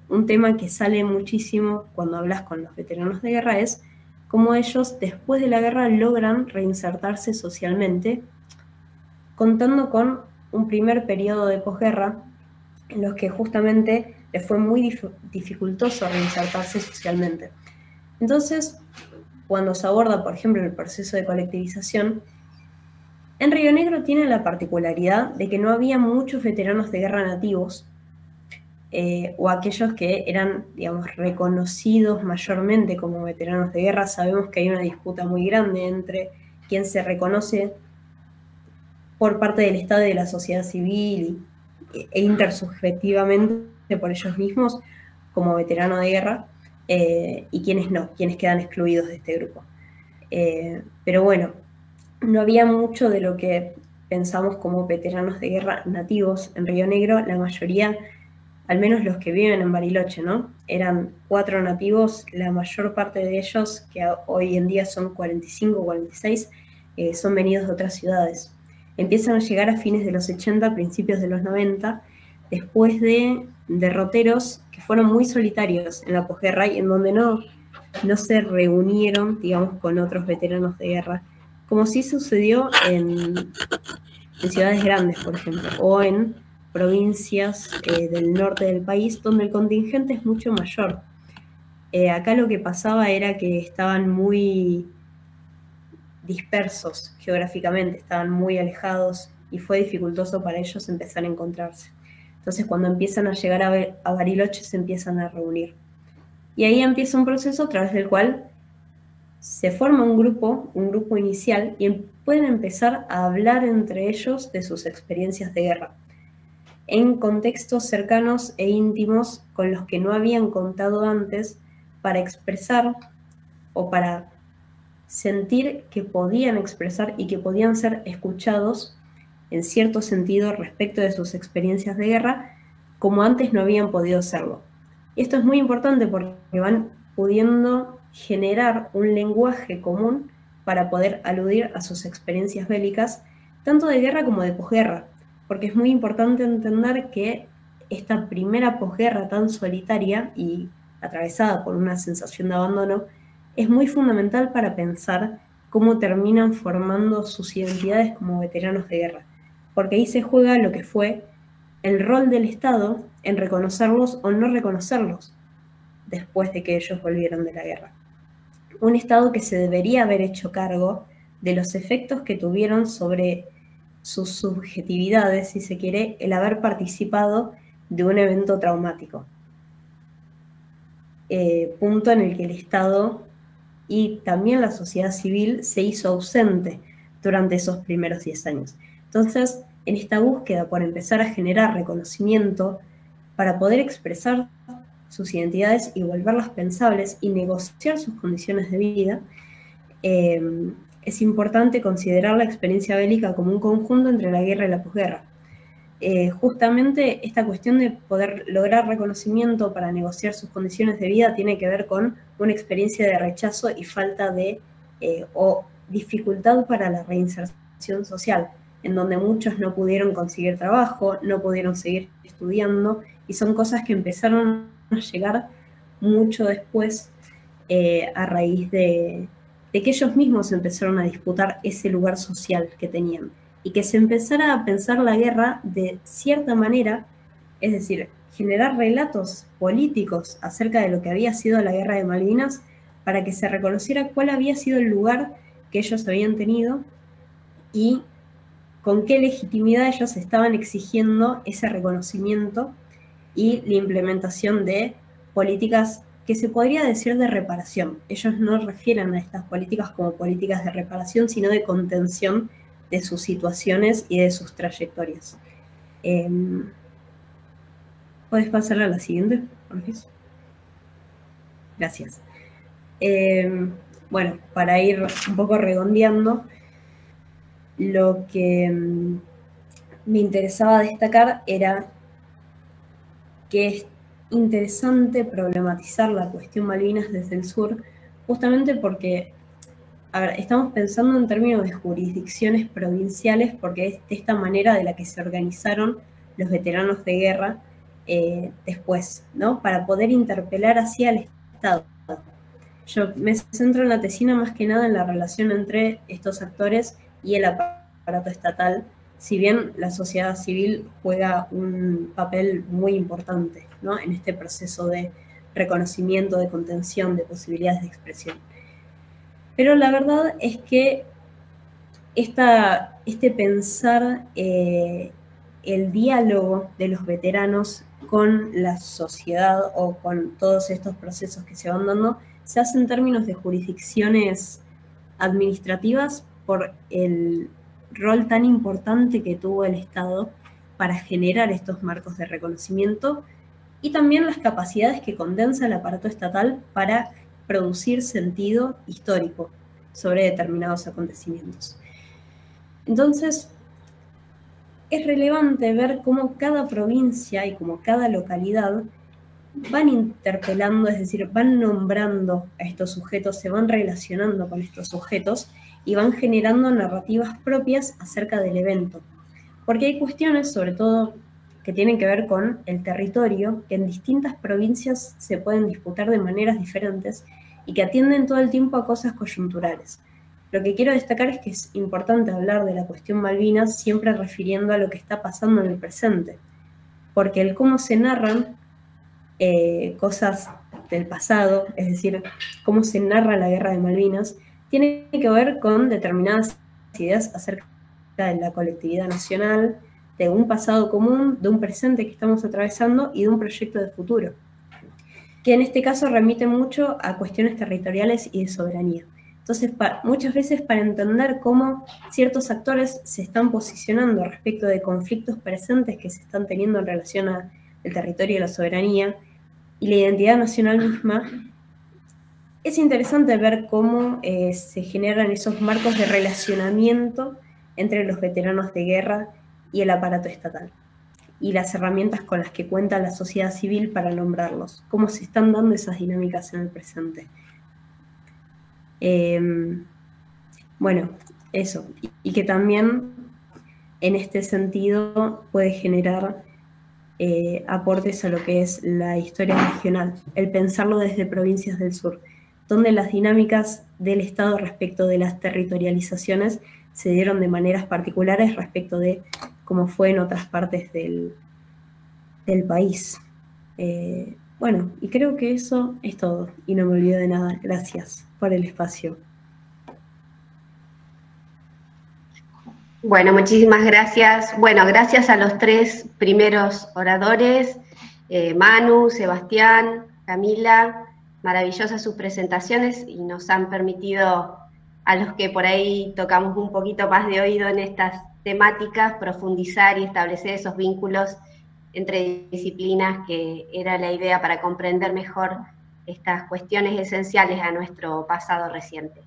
Un tema que sale muchísimo cuando hablas con los veteranos de guerra es cómo ellos, después de la guerra, logran reinsertarse socialmente, contando con un primer periodo de posguerra en los que justamente les fue muy dificultoso reinsertarse socialmente. Entonces, cuando se aborda, por ejemplo, el proceso de colectivización, en Río Negro tiene la particularidad de que no había muchos veteranos de guerra nativos, o aquellos que eran, digamos, reconocidos mayormente como veteranos de guerra. Sabemos que hay una disputa muy grande entre quien se reconoce por parte del Estado y de la sociedad civil e intersubjetivamente por ellos mismos como veterano de guerra, y quienes no, quienes quedan excluidos de este grupo. Pero bueno, no había mucho de lo que pensamos como veteranos de guerra nativos en Río Negro. La mayoría, al menos los que viven en Bariloche, ¿no? Eran 4 nativos, la mayor parte de ellos, que hoy en día son 45 o 46, son venidos de otras ciudades. Empiezan a llegar a fines de los 80, principios de los 90, después de derroteros que fueron muy solitarios en la posguerra y en donde no se reunieron, digamos, con otros veteranos de guerra, como sí sucedió en ciudades grandes, por ejemplo, o en provincias del norte del país, donde el contingente es mucho mayor. Acá lo que pasaba era que estaban muy dispersos geográficamente, estaban muy alejados y fue dificultoso para ellos empezar a encontrarse. Entonces cuando empiezan a llegar a Bariloche se empiezan a reunir. Y ahí empieza un proceso a través del cual se forma un grupo inicial, y pueden empezar a hablar entre ellos de sus experiencias de guerra, en contextos cercanos e íntimos con los que no habían contado antes, para expresar o para sentir que podían expresar y que podían ser escuchados en cierto sentido respecto de sus experiencias de guerra, como antes no habían podido hacerlo. Y esto es muy importante porque van pudiendo generar un lenguaje común para poder aludir a sus experiencias bélicas, tanto de guerra como de posguerra, porque es muy importante entender que esta primera posguerra tan solitaria y atravesada por una sensación de abandono es muy fundamental para pensar cómo terminan formando sus identidades como veteranos de guerra, porque ahí se juega lo que fue el rol del Estado en reconocerlos o no reconocerlos después de que ellos volvieron de la guerra. Un Estado que se debería haber hecho cargo de los efectos que tuvieron sobre sus subjetividades, si se quiere, el haber participado de un evento traumático. Punto en el que el Estado y también la sociedad civil se hizo ausente durante esos primeros 10 años. Entonces, en esta búsqueda por empezar a generar reconocimiento para poder expresar sus identidades y volverlas pensables y negociar sus condiciones de vida, es importante considerar la experiencia bélica como un conjunto entre la guerra y la posguerra. Justamente esta cuestión de poder lograr reconocimiento para negociar sus condiciones de vida tiene que ver con una experiencia de rechazo y falta de o dificultad para la reinserción social, en donde muchos no pudieron conseguir trabajo, no pudieron seguir estudiando, y son cosas que empezaron a llegar mucho después a raíz de que ellos mismos empezaron a disputar ese lugar social que tenían, y que se empezara a pensar la guerra de cierta manera, es decir, generar relatos políticos acerca de lo que había sido la guerra de Malvinas, para que se reconociera cuál había sido el lugar que ellos habían tenido y con qué legitimidad ellos estaban exigiendo ese reconocimiento y la implementación de políticas que se podría decir de reparación. Ellos no refieren a estas políticas como políticas de reparación, sino de contención de sus situaciones y de sus trayectorias. ¿Puedes pasar a la siguiente, Jorge? Gracias. Bueno, para ir un poco redondeando, lo que me interesaba destacar era que es interesante problematizar la cuestión Malvinas desde el sur, justamente porque, a ver, estamos pensando en términos de jurisdicciones provinciales, porque es de esta manera de la que se organizaron los veteranos de guerra después, ¿no? Para poder interpelar así al Estado. Yo me centro en la tesina más que nada en la relación entre estos actores y el aparato estatal, si bien la sociedad civil juega un papel muy importante, ¿no?, en este proceso de reconocimiento, de contención, de posibilidades de expresión. Pero la verdad es que este pensar el diálogo de los veteranos con la sociedad o con todos estos procesos que se van dando, se hace en términos de jurisdicciones administrativas por el rol tan importante que tuvo el Estado para generar estos marcos de reconocimiento, y también las capacidades que condensa el aparato estatal para producir sentido histórico sobre determinados acontecimientos. Entonces, es relevante ver cómo cada provincia y cómo cada localidad van interpelando, es decir, van nombrando a estos sujetos, se van relacionando con estos sujetos y van generando narrativas propias acerca del evento. Porque hay cuestiones, sobre todo, que tienen que ver con el territorio, que en distintas provincias se pueden disputar de maneras diferentes y que atienden todo el tiempo a cosas coyunturales. Lo que quiero destacar es que es importante hablar de la cuestión Malvinas siempre refiriendo a lo que está pasando en el presente, porque el cómo se narran cosas del pasado, es decir, cómo se narra la Guerra de Malvinas, tiene que ver con determinadas ideas acerca de la colectividad nacional, de un pasado común, de un presente que estamos atravesando y de un proyecto de futuro, que en este caso remite mucho a cuestiones territoriales y de soberanía. Entonces, muchas veces para entender cómo ciertos actores se están posicionando respecto de conflictos presentes que se están teniendo en relación al territorio y la soberanía y la identidad nacional misma, es interesante ver cómo se generan esos marcos de relacionamiento entre los veteranos de guerra y el aparato estatal, y las herramientas con las que cuenta la sociedad civil para nombrarlos, cómo se están dando esas dinámicas en el presente. Bueno, eso, y que también en este sentido puede generar aportes a lo que es la historia regional, el pensarlo desde provincias del sur, donde las dinámicas del Estado respecto de las territorializaciones se dieron de maneras particulares respecto de cómo fue en otras partes del país. Bueno, y creo que eso es todo, y no me olvido de nada. Gracias por el espacio. Bueno, muchísimas gracias. Bueno, gracias a los 3 primeros oradores, Manu, Sebastián, Camila, maravillosas sus presentaciones y nos han permitido a los que por ahí tocamos un poquito más de oído en estas temáticas, profundizar y establecer esos vínculos entre disciplinas, que era la idea para comprender mejor estas cuestiones esenciales a nuestro pasado reciente.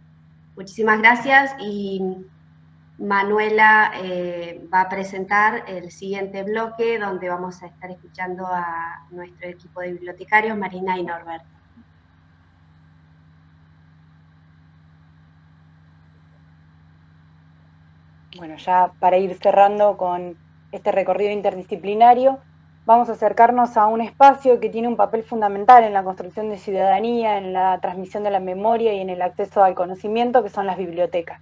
Muchísimas gracias y Manuela va a presentar el siguiente bloque donde vamos a estar escuchando a nuestro equipo de bibliotecarios, Marina y Norberto. Bueno, ya para ir cerrando con este recorrido interdisciplinario, vamos a acercarnos a un espacio que tiene un papel fundamental en la construcción de ciudadanía, en la transmisión de la memoria y en el acceso al conocimiento, que son las bibliotecas.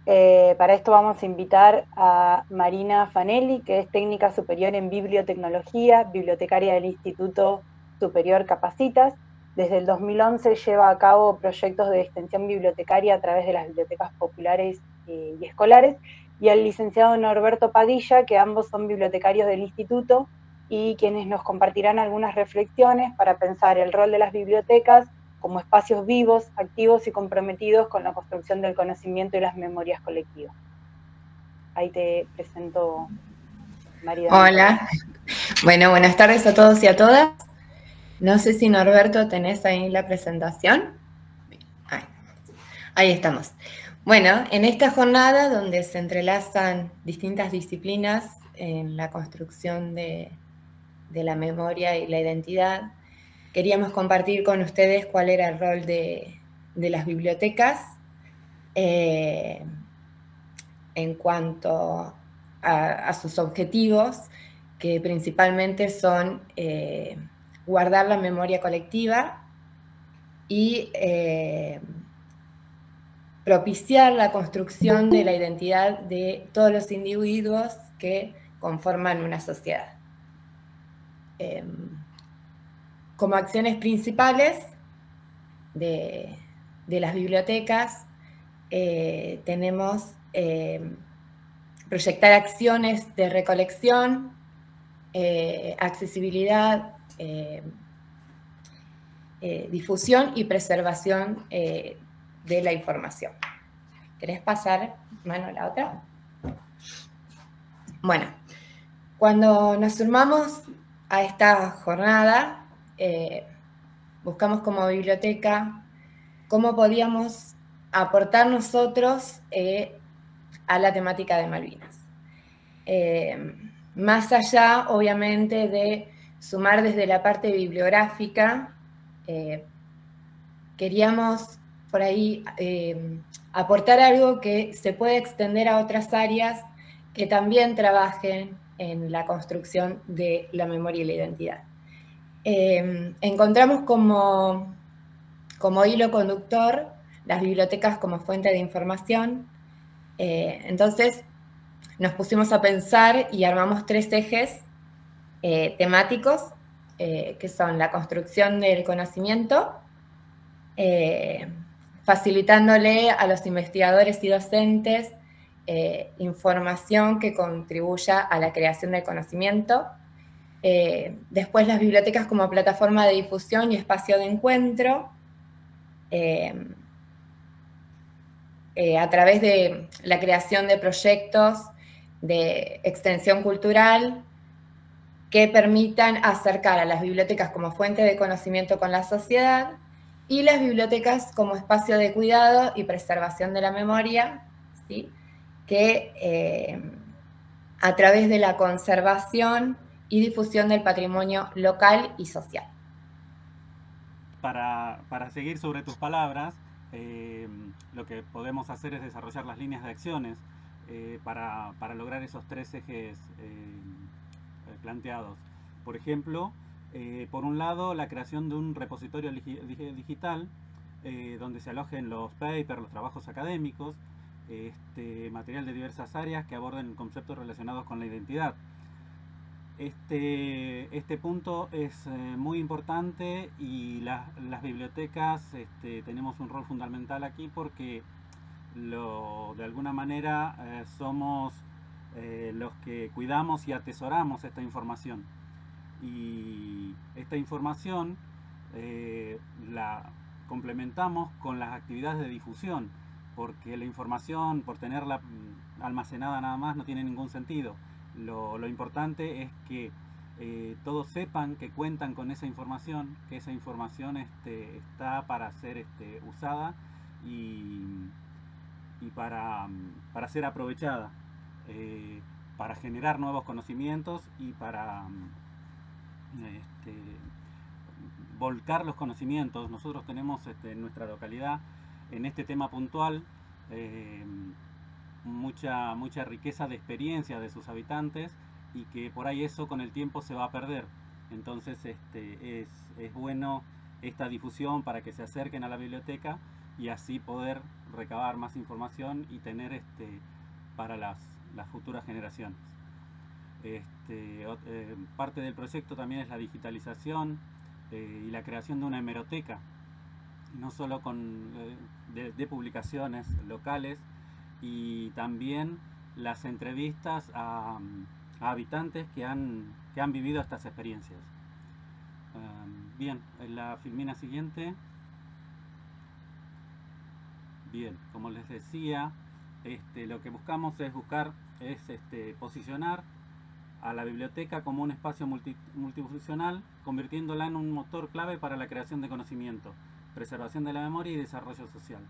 Para esto vamos a invitar a Marina Fanelli, que es técnica superior en bibliotecnología, bibliotecaria del Instituto Superior Capacitas. Desde el 2011 lleva a cabo proyectos de extensión bibliotecaria a través de las bibliotecas populares y escolares, y al licenciado Norberto Padilla, que ambos son bibliotecarios del instituto y quienes nos compartirán algunas reflexiones para pensar el rol de las bibliotecas como espacios vivos, activos y comprometidos con la construcción del conocimiento y las memorias colectivas. Ahí te presento, María. Hola. Bueno, buenas tardes a todos y a todas. No sé si Norberto tenés ahí la presentación. Ahí estamos. Bueno, en esta jornada donde se entrelazan distintas disciplinas en la construcción de la memoria y la identidad, queríamos compartir con ustedes cuál era el rol de las bibliotecas en cuanto a sus objetivos, que principalmente son guardar la memoria colectiva y propiciar la construcción de la identidad de todos los individuos que conforman una sociedad. Como acciones principales de las bibliotecas, tenemos proyectar acciones de recolección, accesibilidad, difusión y preservación de la información. ¿Querés pasar, Manu, la otra? Bueno, cuando nos sumamos a esta jornada, buscamos como biblioteca cómo podíamos aportar nosotros a la temática de Malvinas. Más allá, obviamente, de sumar desde la parte bibliográfica, queríamos por ahí aportar algo que se puede extender a otras áreas que también trabajen en la construcción de la memoria y la identidad. Encontramos como hilo conductor las bibliotecas como fuente de información. Entonces nos pusimos a pensar y armamos 3 ejes temáticos, que son la construcción del conocimiento, facilitándole a los investigadores y docentes información que contribuya a la creación del conocimiento. Después las bibliotecas como plataforma de difusión y espacio de encuentro, a través de la creación de proyectos de extensión cultural que permitan acercar a las bibliotecas como fuente de conocimiento con la sociedad y las bibliotecas como espacio de cuidado y preservación de la memoria, ¿sí? Que a través de la conservación y difusión del patrimonio local y social. Para seguir sobre tus palabras, lo que podemos hacer es desarrollar las líneas de acciones para lograr esos 3 ejes planteados. Por ejemplo, por un lado, la creación de un repositorio digital donde se alojen los papers, los trabajos académicos, material de diversas áreas que aborden conceptos relacionados con la identidad. Este punto es muy importante y las bibliotecas tenemos un rol fundamental aquí porque de alguna manera somos los que cuidamos y atesoramos esta información. Y esta información la complementamos con las actividades de difusión, porque la información, por tenerla almacenada nada más, no tiene ningún sentido. Lo importante es que todos sepan que cuentan con esa información, que esa información está para ser usada y para ser aprovechada, para generar nuevos conocimientos y para volcar los conocimientos. Nosotros tenemos en nuestra localidad, en este tema puntual, mucha riqueza de experiencia de sus habitantes y que por ahí eso con el tiempo se va a perder. Entonces es bueno esta difusión para que se acerquen a la biblioteca y así poder recabar más información y tener para las futuras generaciones. Parte del proyecto también es la digitalización y la creación de una hemeroteca, no solo de publicaciones locales, y también las entrevistas a habitantes que han vivido estas experiencias. Bien, en la filmina siguiente. Bien, como les decía, lo que buscamos es posicionar a la biblioteca como un espacio multifuncional, convirtiéndola en un motor clave para la creación de conocimiento, preservación de la memoria y desarrollo social.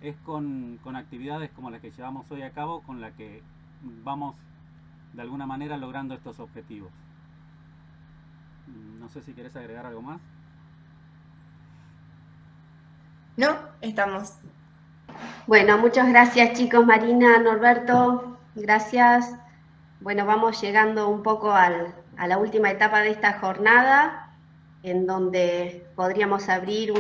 Es con actividades como las que llevamos hoy a cabo con la que vamos de alguna manera logrando estos objetivos. No sé si querés agregar algo más. No, estamos. Bueno, muchas gracias chicos, Marina, Norberto, gracias. Bueno, vamos llegando un poco a la última etapa de esta jornada, en donde podríamos abrir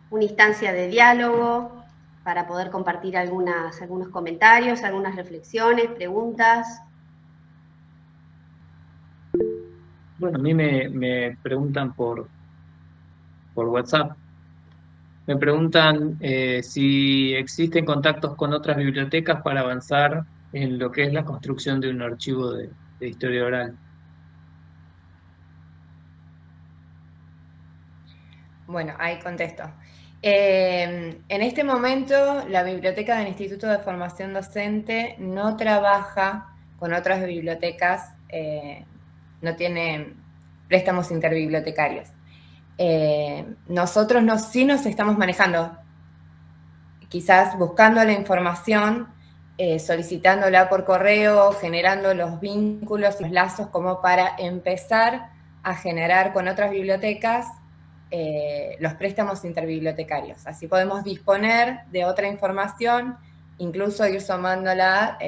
una instancia de diálogo para poder compartir algunos comentarios, algunas reflexiones, preguntas. Bueno, a mí me preguntan por WhatsApp. Me preguntan si existen contactos con otras bibliotecas para avanzar en lo que es la construcción de un archivo de historia oral. Bueno, ahí contesto. En este momento, la biblioteca del Instituto de Formación Docente no trabaja con otras bibliotecas, no tiene préstamos interbibliotecarios. Nosotros sí nos estamos manejando, quizás buscando la información, solicitándola por correo, generando los vínculos y los lazos como para empezar a generar con otras bibliotecas los préstamos interbibliotecarios. Así podemos disponer de otra información, incluso ir sumándola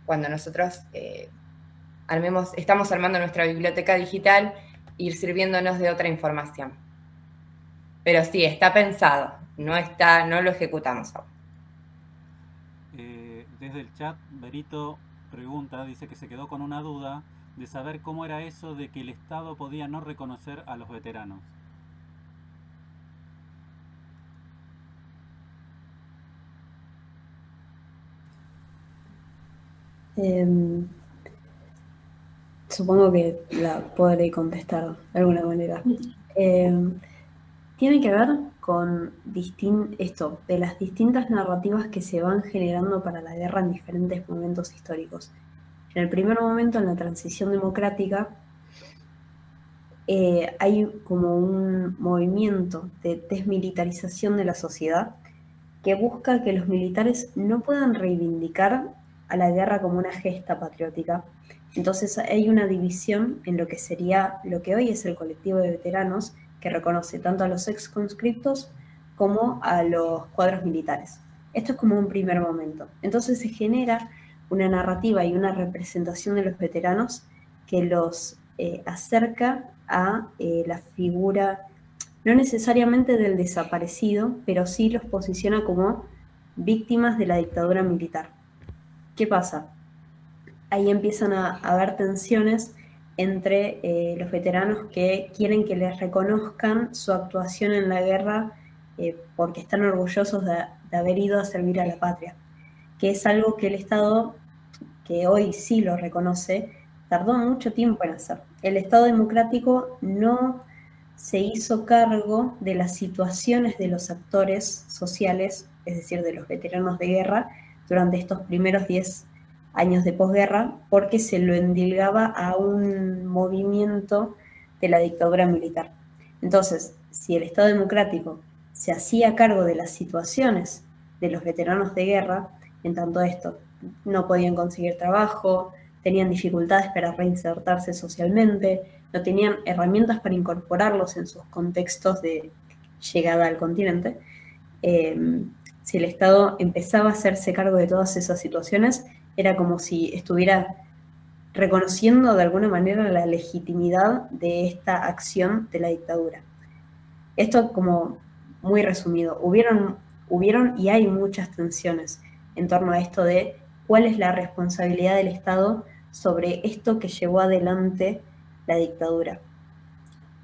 cuando nosotros estamos armando nuestra biblioteca digital, ir sirviéndonos de otra información. Pero sí, está pensado, no lo ejecutamos aún. Desde el chat, Berito pregunta, dice que se quedó con una duda de saber cómo era eso de que el Estado podía no reconocer a los veteranos. Supongo que la podré contestar de alguna manera. Tiene que ver con esto, de las distintas narrativas que se van generando para la guerra en diferentes momentos históricos. En el primer momento, en la transición democrática, hay como un movimiento de desmilitarización de la sociedad que busca que los militares no puedan reivindicar a la guerra como una gesta patriótica. Entonces hay una división en lo que sería lo que hoy es el colectivo de veteranos, que reconoce tanto a los ex conscriptos como a los cuadros militares. Esto es como un primer momento. Entonces se genera una narrativa y una representación de los veteranos que los acerca a la figura, no necesariamente del desaparecido, pero sí los posiciona como víctimas de la dictadura militar. ¿Qué pasa? Ahí empiezan a haber tensiones entre los veteranos que quieren que les reconozcan su actuación en la guerra porque están orgullosos de haber ido a servir a la patria, que es algo que el Estado, que hoy sí lo reconoce, tardó mucho tiempo en hacer. El Estado democrático no se hizo cargo de las situaciones de los actores sociales, es decir, de los veteranos de guerra, durante estos primeros 10 años de posguerra, porque se lo endilgaba a un movimiento de la dictadura militar. Entonces, si el Estado democrático se hacía cargo de las situaciones de los veteranos de guerra, en tanto esto, no podían conseguir trabajo, tenían dificultades para reinsertarse socialmente, no tenían herramientas para incorporarlos en sus contextos de llegada al continente. Si el Estado empezaba a hacerse cargo de todas esas situaciones, era como si estuviera reconociendo de alguna manera la legitimidad de esta acción de la dictadura. Esto como muy resumido. Hubieron y hay muchas tensiones en torno a esto de cuál es la responsabilidad del Estado sobre esto que llevó adelante la dictadura.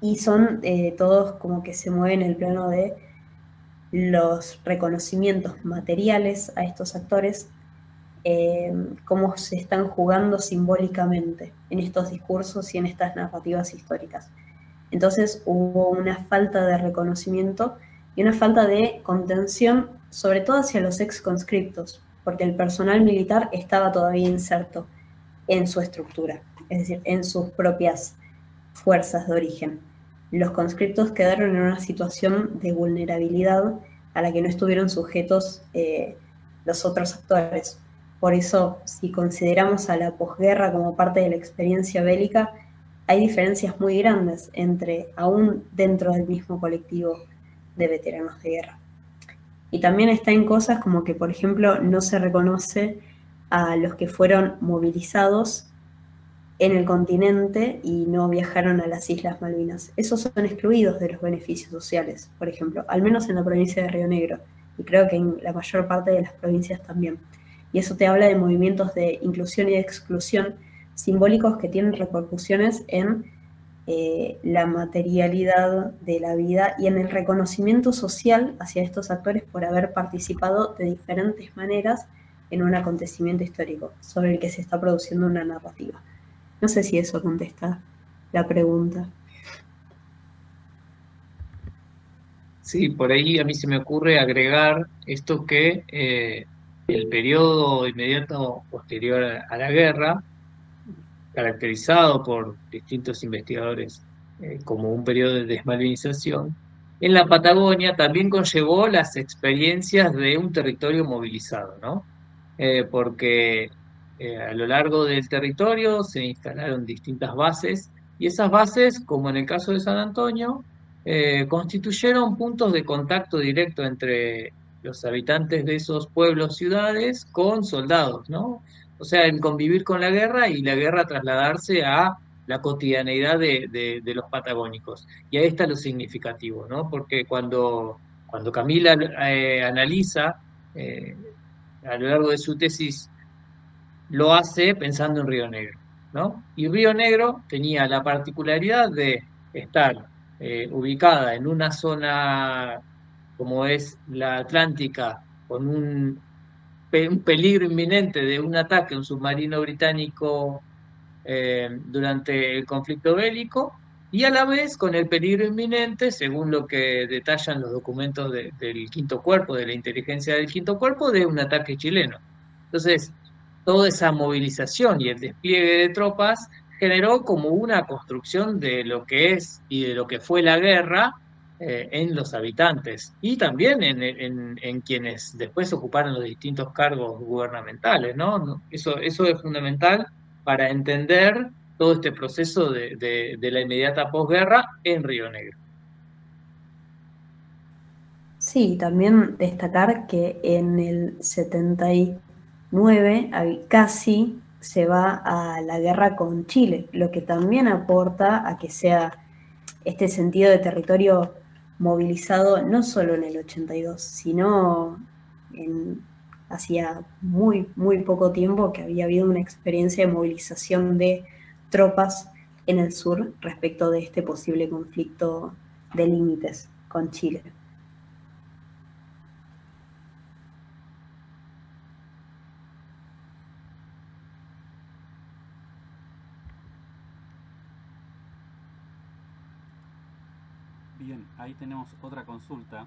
Y son todos como que se mueven en el plano de los reconocimientos materiales a estos actores, cómo se están jugando simbólicamente en estos discursos y en estas narrativas históricas. Entonces hubo una falta de reconocimiento y una falta de contención, sobre todo hacia los ex conscriptos, porque el personal militar estaba todavía inserto en su estructura, es decir, en sus propias fuerzas de origen. Los conscriptos quedaron en una situación de vulnerabilidad a la que no estuvieron sujetos los otros actores. Por eso, si consideramos a la posguerra como parte de la experiencia bélica, hay diferencias muy grandes aún dentro del mismo colectivo de veteranos de guerra. Y también está en cosas como que, por ejemplo, no se reconoce a los que fueron movilizados en el continente y no viajaron a las Islas Malvinas. Esos son excluidos de los beneficios sociales, por ejemplo, al menos en la provincia de Río Negro, y creo que en la mayor parte de las provincias también. Y eso te habla de movimientos de inclusión y de exclusión simbólicos que tienen repercusiones en la materialidad de la vida y en el reconocimiento social hacia estos actores por haber participado de diferentes maneras en un acontecimiento histórico sobre el que se está produciendo una narrativa. No sé si eso contesta la pregunta. Sí, por ahí a mí se me ocurre agregar esto que el periodo inmediato posterior a la guerra, caracterizado por distintos investigadores como un periodo de desmalvinización, en la Patagonia también conllevó las experiencias de un territorio movilizado, ¿no? Porque a lo largo del territorio se instalaron distintas bases y esas bases, como en el caso de San Antonio, constituyeron puntos de contacto directo entre los habitantes de esos pueblos, ciudades, con soldados, ¿no? O sea, el convivir con la guerra y la guerra trasladarse a la cotidianeidad de los patagónicos. Y ahí está lo significativo, ¿no? Porque cuando Camila analiza a lo largo de su tesis, lo hace pensando en Río Negro. ¿no? Y Río Negro tenía la particularidad de estar ubicada en una zona como es la Atlántica, con un peligro inminente de un ataque a un submarino británico durante el conflicto bélico, y a la vez con el peligro inminente, según lo que detallan los documentos del Quinto Cuerpo, de la inteligencia del Quinto Cuerpo, de un ataque chileno. Entonces, toda esa movilización y el despliegue de tropas generó como una construcción de lo que es y de lo que fue la guerra en los habitantes y también en quienes después ocuparon los distintos cargos gubernamentales, ¿no? Eso es fundamental para entender todo este proceso de la inmediata posguerra en Río Negro. Sí, también destacar que en el 79 casi se va a la guerra con Chile, lo que también aporta a que sea este sentido de territorio movilizado no solo en el 82, sino hacía muy, muy poco tiempo que había habido una experiencia de movilización de tropas en el sur respecto de este posible conflicto de límites con Chile. Bien, ahí tenemos otra consulta.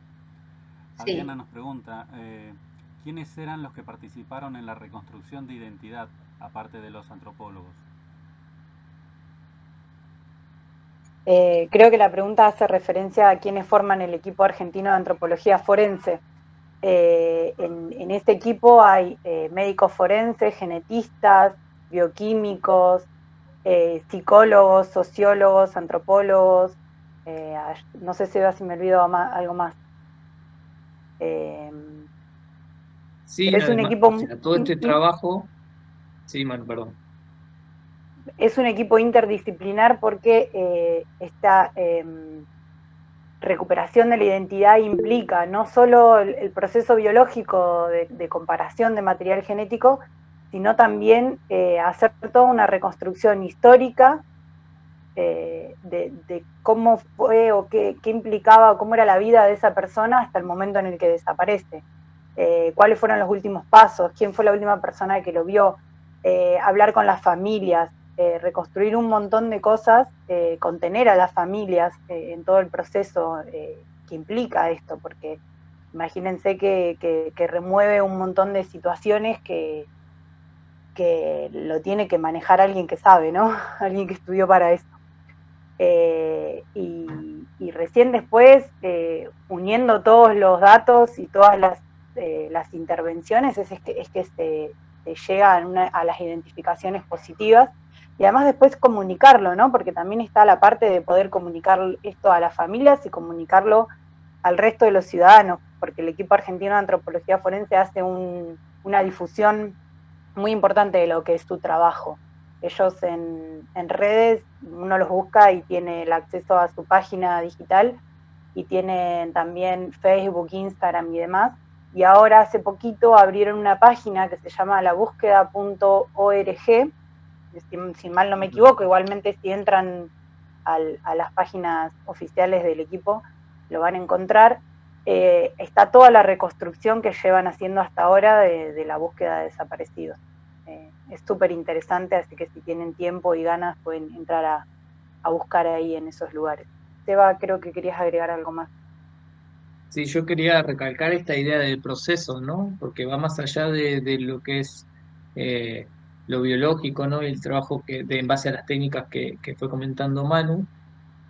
Sí. Adriana nos pregunta, ¿quiénes eran los que participaron en la reconstrucción de identidad, aparte de los antropólogos? Creo que la pregunta hace referencia a quiénes forman el equipo argentino de antropología forense. En este equipo hay médicos forenses, genetistas, bioquímicos, psicólogos, sociólogos, antropólogos. No sé si me olvido algo más. Sí, pero es además, un equipo, o sea, todo este trabajo. Sí, Manu, perdón. Es un equipo interdisciplinar porque esta recuperación de la identidad implica no solo el proceso biológico de comparación de material genético, sino también hacer toda una reconstrucción histórica de cómo fue o qué implicaba o cómo era la vida de esa persona hasta el momento en el que desaparece. Cuáles fueron los últimos pasos, quién fue la última persona que lo vio, hablar con las familias, reconstruir un montón de cosas, contener a las familias en todo el proceso que implica esto, porque imagínense que remueve un montón de situaciones que lo tiene que manejar alguien que sabe, ¿no? Alguien que estudió para eso. Y recién después, uniendo todos los datos y todas las intervenciones, es que se llega a las identificaciones positivas, y además después comunicarlo, ¿no? Porque también está la parte de poder comunicar esto a las familias y comunicarlo al resto de los ciudadanos, porque el equipo argentino de antropología forense hace una difusión muy importante de lo que es su trabajo. Ellos en redes, uno los busca y tiene el acceso a su página digital, y tienen también Facebook, Instagram y demás. Y ahora hace poquito abrieron una página que se llama labúsqueda.org, si mal no me equivoco. Igualmente si entran a las páginas oficiales del equipo lo van a encontrar. Está toda la reconstrucción que llevan haciendo hasta ahora de la búsqueda de desaparecidos. Es súper interesante, así que si tienen tiempo y ganas pueden entrar a buscar ahí en esos lugares. Seba, creo que querías agregar algo más. Sí, yo quería recalcar esta idea del proceso, ¿no? Porque va más allá de lo que es lo biológico, ¿no? Y el trabajo en base a las técnicas que fue comentando Manu,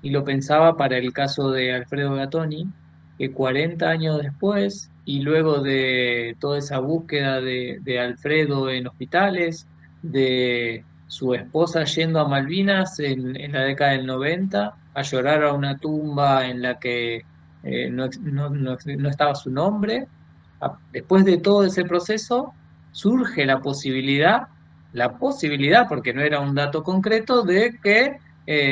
y lo pensaba para el caso de Alfredo Gattoni, que 40 años después, y luego de toda esa búsqueda de Alfredo en hospitales, de su esposa yendo a Malvinas en la década del 90, a llorar a una tumba en la que no estaba su nombre. Después de todo ese proceso, surge la posibilidad, porque no era un dato concreto, de que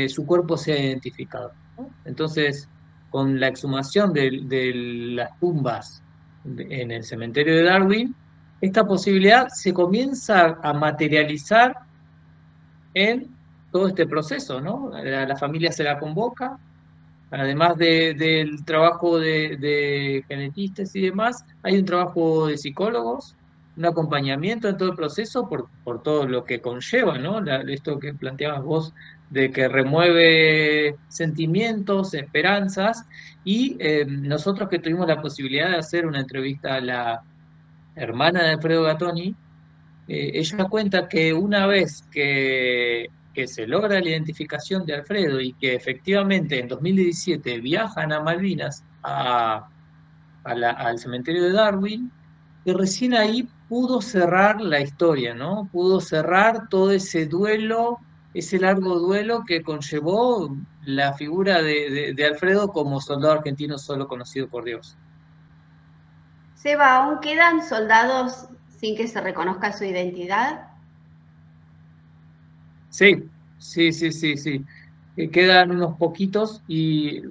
su cuerpo sea identificado, ¿no? Entonces, con la exhumación de las tumbas en el cementerio de Darwin, esta posibilidad se comienza a materializar en todo este proceso, ¿no? La familia se la convoca, además del trabajo de genetistas y demás, hay un trabajo de psicólogos, un acompañamiento en todo el proceso por todo lo que conlleva, ¿no? Esto que planteabas vos, de que remueve sentimientos, esperanzas, y nosotros que tuvimos la posibilidad de hacer una entrevista a la hermana de Alfredo Gattoni, ella cuenta que una vez que se logra la identificación de Alfredo y que efectivamente en 2017 viajan a Malvinas, al cementerio de Darwin, que recién ahí pudo cerrar la historia, ¿no? Pudo cerrar todo ese duelo, ese largo duelo que conllevó la figura de Alfredo como soldado argentino solo conocido por Dios. Seba, ¿aún quedan soldados sin que se reconozca su identidad? Sí, sí. Quedan unos poquitos,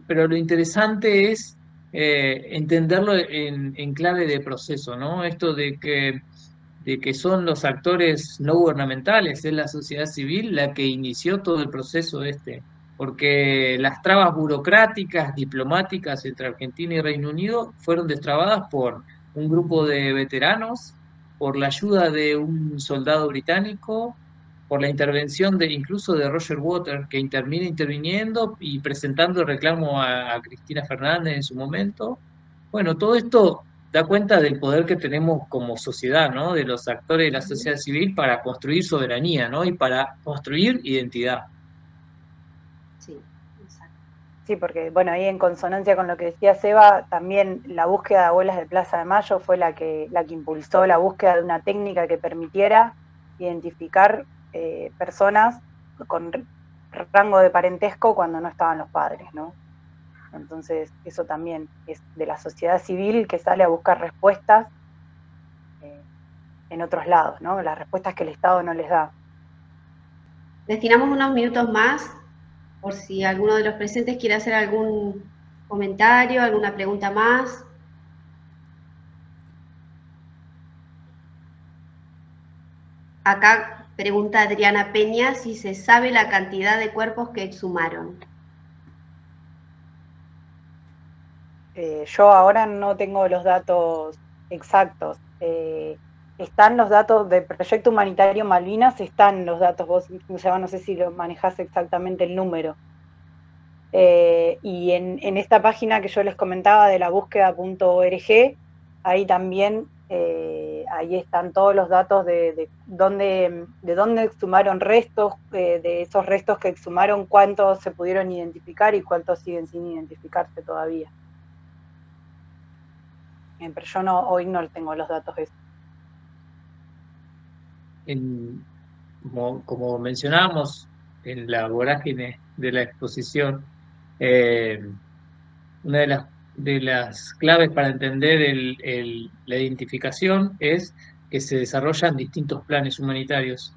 pero lo interesante es entenderlo en clave de proceso, ¿no? Esto de que son los actores no gubernamentales, es la sociedad civil la que inició todo el proceso porque las trabas burocráticas, diplomáticas entre Argentina y Reino Unido fueron destrabadas por un grupo de veteranos, por la ayuda de un soldado británico, por la intervención incluso de Roger Waters, que termina interviniendo y presentando el reclamo a Cristina Fernández en su momento. Bueno, todo esto da cuenta del poder que tenemos como sociedad, ¿no? De los actores de la sociedad civil para construir soberanía, ¿no? Y para construir identidad. Sí, exacto. Sí, porque bueno, ahí en consonancia con lo que decía Seba, también la búsqueda de abuelas de Plaza de Mayo fue la que impulsó la búsqueda de una técnica que permitiera identificar personas con rango de parentesco cuando no estaban los padres, ¿no? Entonces, eso también es de la sociedad civil que sale a buscar respuestas en otros lados, ¿no? Las respuestas que el Estado no les da. Destinamos unos minutos más por si alguno de los presentes quiere hacer algún comentario, alguna pregunta más. Acá pregunta Adriana Peña si se sabe la cantidad de cuerpos que exhumaron. Yo ahora no tengo los datos exactos. Están los datos del Proyecto Humanitario Malvinas, están los datos, vos, no sé si lo manejás exactamente el número. Y en esta página que yo les comentaba de la búsqueda.org, ahí también ahí están todos los datos de dónde exhumaron restos, de esos restos que exhumaron, cuántos se pudieron identificar y cuántos siguen sin identificarse todavía. Pero yo hoy no tengo los datos esos. Como mencionábamos en la vorágine de la exposición, una de las claves para entender la identificación es que se desarrollan distintos planes humanitarios.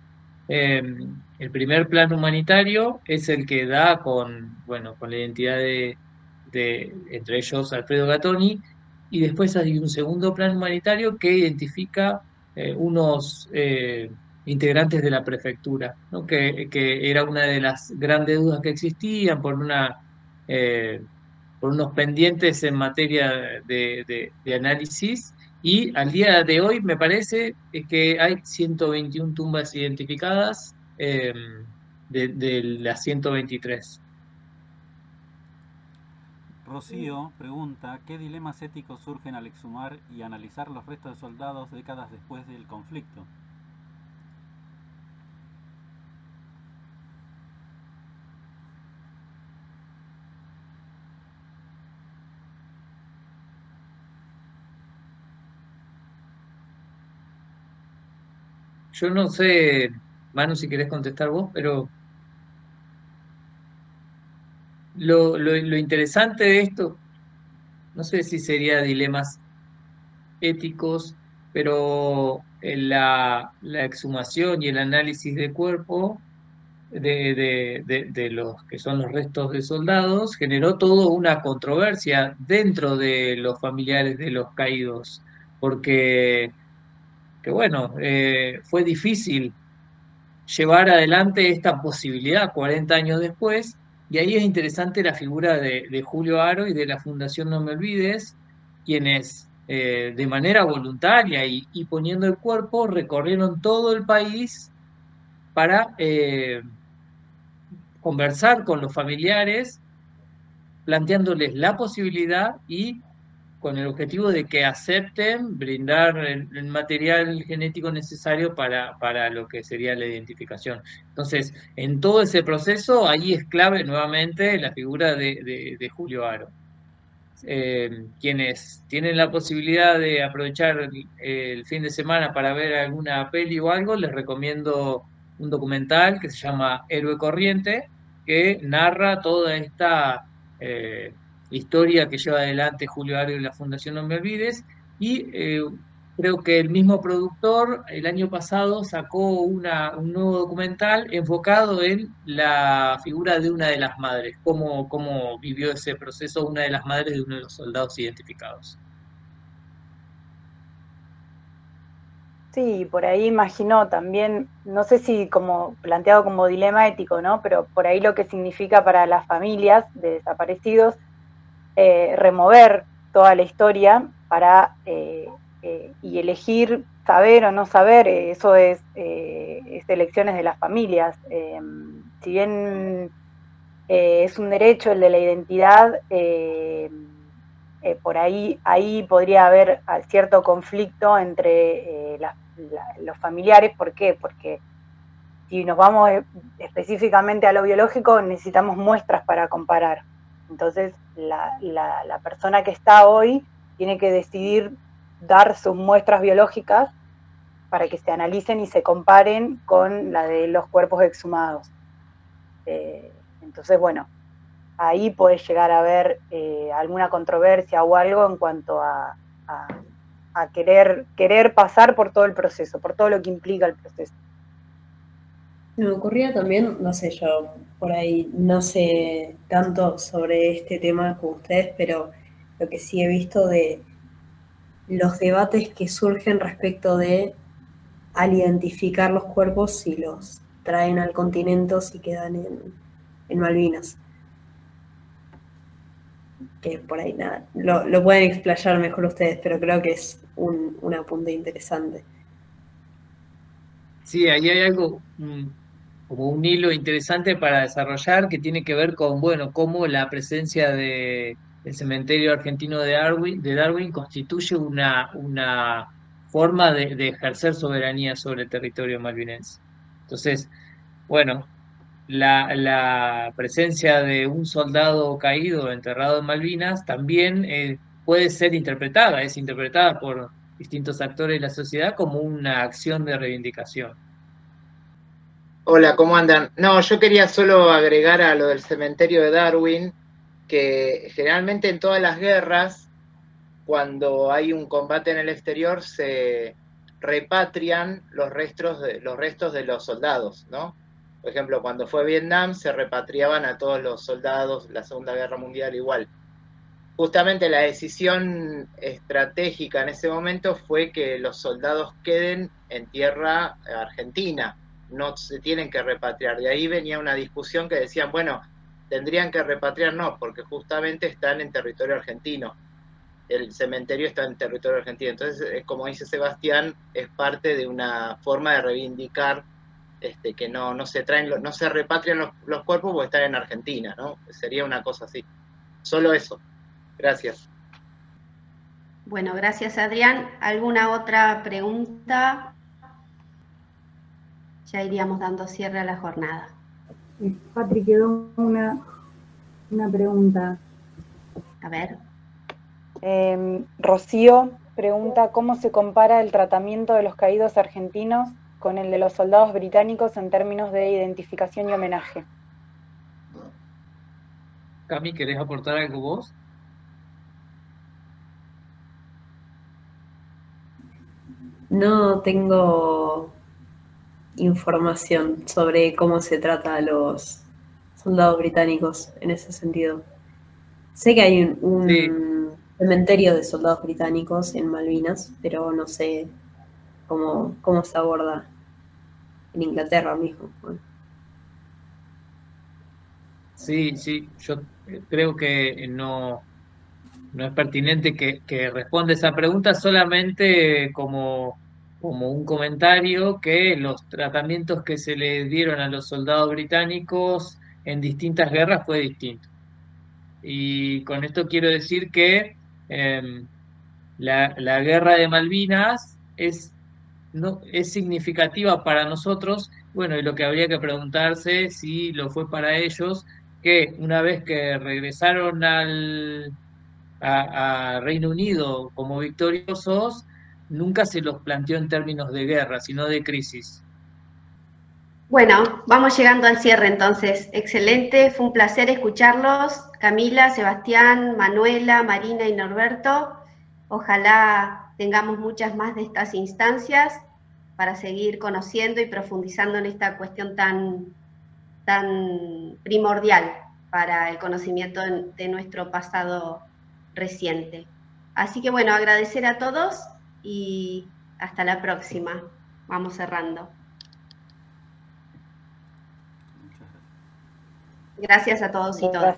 El primer plan humanitario es el que da con la identidad entre ellos Alfredo Gattoni, y después hay un segundo plan humanitario que identifica unos integrantes de la prefectura, ¿no? que era una de las grandes dudas que existían por unos pendientes en materia de análisis, y al día de hoy me parece que hay 121 tumbas identificadas de las 123. Rocío pregunta, ¿qué dilemas éticos surgen al exhumar y analizar los restos de soldados décadas después del conflicto? Yo no sé, Manu, si querés contestar vos, pero lo interesante de esto, no sé si sería dilemas éticos, pero la exhumación y el análisis de cuerpo de los que son los restos de soldados generó toda una controversia dentro de los familiares de los caídos, porque fue difícil llevar adelante esta posibilidad 40 años después. Y ahí es interesante la figura de Julio Aro y de la Fundación No Me Olvides, quienes de manera voluntaria y poniendo el cuerpo recorrieron todo el país para conversar con los familiares, planteándoles la posibilidad y con el objetivo de que acepten brindar el material genético necesario para lo que sería la identificación. Entonces, en todo ese proceso, ahí es clave nuevamente la figura de Julio Aro. Quienes tienen la posibilidad de aprovechar el fin de semana para ver alguna peli o algo, les recomiendo un documental que se llama Héroe Corriente, que narra toda esta historia que lleva adelante Julio Aro y la Fundación No Me Olvides, y creo que el mismo productor el año pasado sacó un nuevo documental enfocado en la figura de una de las madres, cómo vivió ese proceso una de las madres de uno de los soldados identificados. Sí, por ahí imagino también, no sé si como planteado como dilema ético, ¿no? Pero por ahí lo que significa para las familias de desaparecidos remover toda la historia para y elegir saber o no saber, eso es elecciones de las familias. Si bien es un derecho el de la identidad, por ahí podría haber cierto conflicto entre los familiares. ¿Por qué? Porque si nos vamos específicamente a lo biológico, necesitamos muestras para comparar. Entonces, la persona que está hoy tiene que decidir dar sus muestras biológicas para que se analicen y se comparen con la de los cuerpos exhumados. Entonces, bueno, ahí puede llegar a haber alguna controversia o algo en cuanto a querer pasar por todo el proceso, por todo lo que implica el proceso. Me ocurría también, no sé, yo por ahí no sé tanto sobre este tema como ustedes, pero lo que sí he visto de los debates que surgen respecto de al identificar los cuerpos, si los traen al continente o si quedan en Malvinas. Que por ahí nada, lo pueden explayar mejor ustedes, pero creo que es un apunte interesante. Sí, ahí hay algo, como un hilo interesante para desarrollar que tiene que ver con, bueno, cómo la presencia del cementerio argentino de Darwin constituye una forma de ejercer soberanía sobre el territorio malvinense. Entonces, bueno, la presencia de un soldado caído enterrado en Malvinas también puede ser interpretada, es interpretada por distintos actores de la sociedad como una acción de reivindicación. Hola, ¿cómo andan? No, yo quería solo agregar a lo del cementerio de Darwin, que generalmente en todas las guerras, cuando hay un combate en el exterior, se repatrian los restos de los soldados, ¿no? Por ejemplo, cuando fue Vietnam, se repatriaban a todos los soldados, la Segunda Guerra Mundial igual. Justamente la decisión estratégica en ese momento fue que los soldados queden en tierra argentina, no se tienen que repatriar. De ahí venía una discusión que decían, bueno, tendrían que repatriar, no, porque justamente están en territorio argentino. El cementerio está en territorio argentino. Entonces, como dice Sebastián, es parte de una forma de reivindicar que no se repatrian los cuerpos porque están en Argentina, ¿no? Sería una cosa así. Solo eso. Gracias. Bueno, gracias Adrián. ¿Alguna otra pregunta? Ya iríamos dando cierre a la jornada. Patri, quedó una pregunta. A ver. Rocío pregunta cómo se compara el tratamiento de los caídos argentinos con el de los soldados británicos en términos de identificación y homenaje. Cami, ¿querés aportar algo vos? No tengo información sobre cómo se trata a los soldados británicos en ese sentido. Sé que hay un cementerio de soldados británicos en Malvinas, pero no sé cómo se aborda Inglaterra mismo. Bueno. Sí, yo creo que no es pertinente que responda esa pregunta, solamente como un comentario que los tratamientos que se le dieron a los soldados británicos en distintas guerras fue distinto. Y con esto quiero decir que la guerra de Malvinas es significativa para nosotros, bueno, y lo que habría que preguntarse si lo fue para ellos, que una vez que regresaron a Reino Unido como victoriosos, nunca se los planteó en términos de guerra, sino de crisis. Bueno, vamos llegando al cierre entonces. Excelente, fue un placer escucharlos. Camila, Sebastián, Manuela, Marina y Norberto. Ojalá tengamos muchas más de estas instancias para seguir conociendo y profundizando en esta cuestión tan primordial para el conocimiento de nuestro pasado reciente. Así que bueno, agradecer a todos y hasta la próxima. Vamos cerrando. Gracias a todos y todas.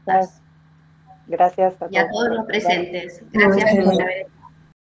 Gracias a todos. Y a todos los presentes. Gracias por haber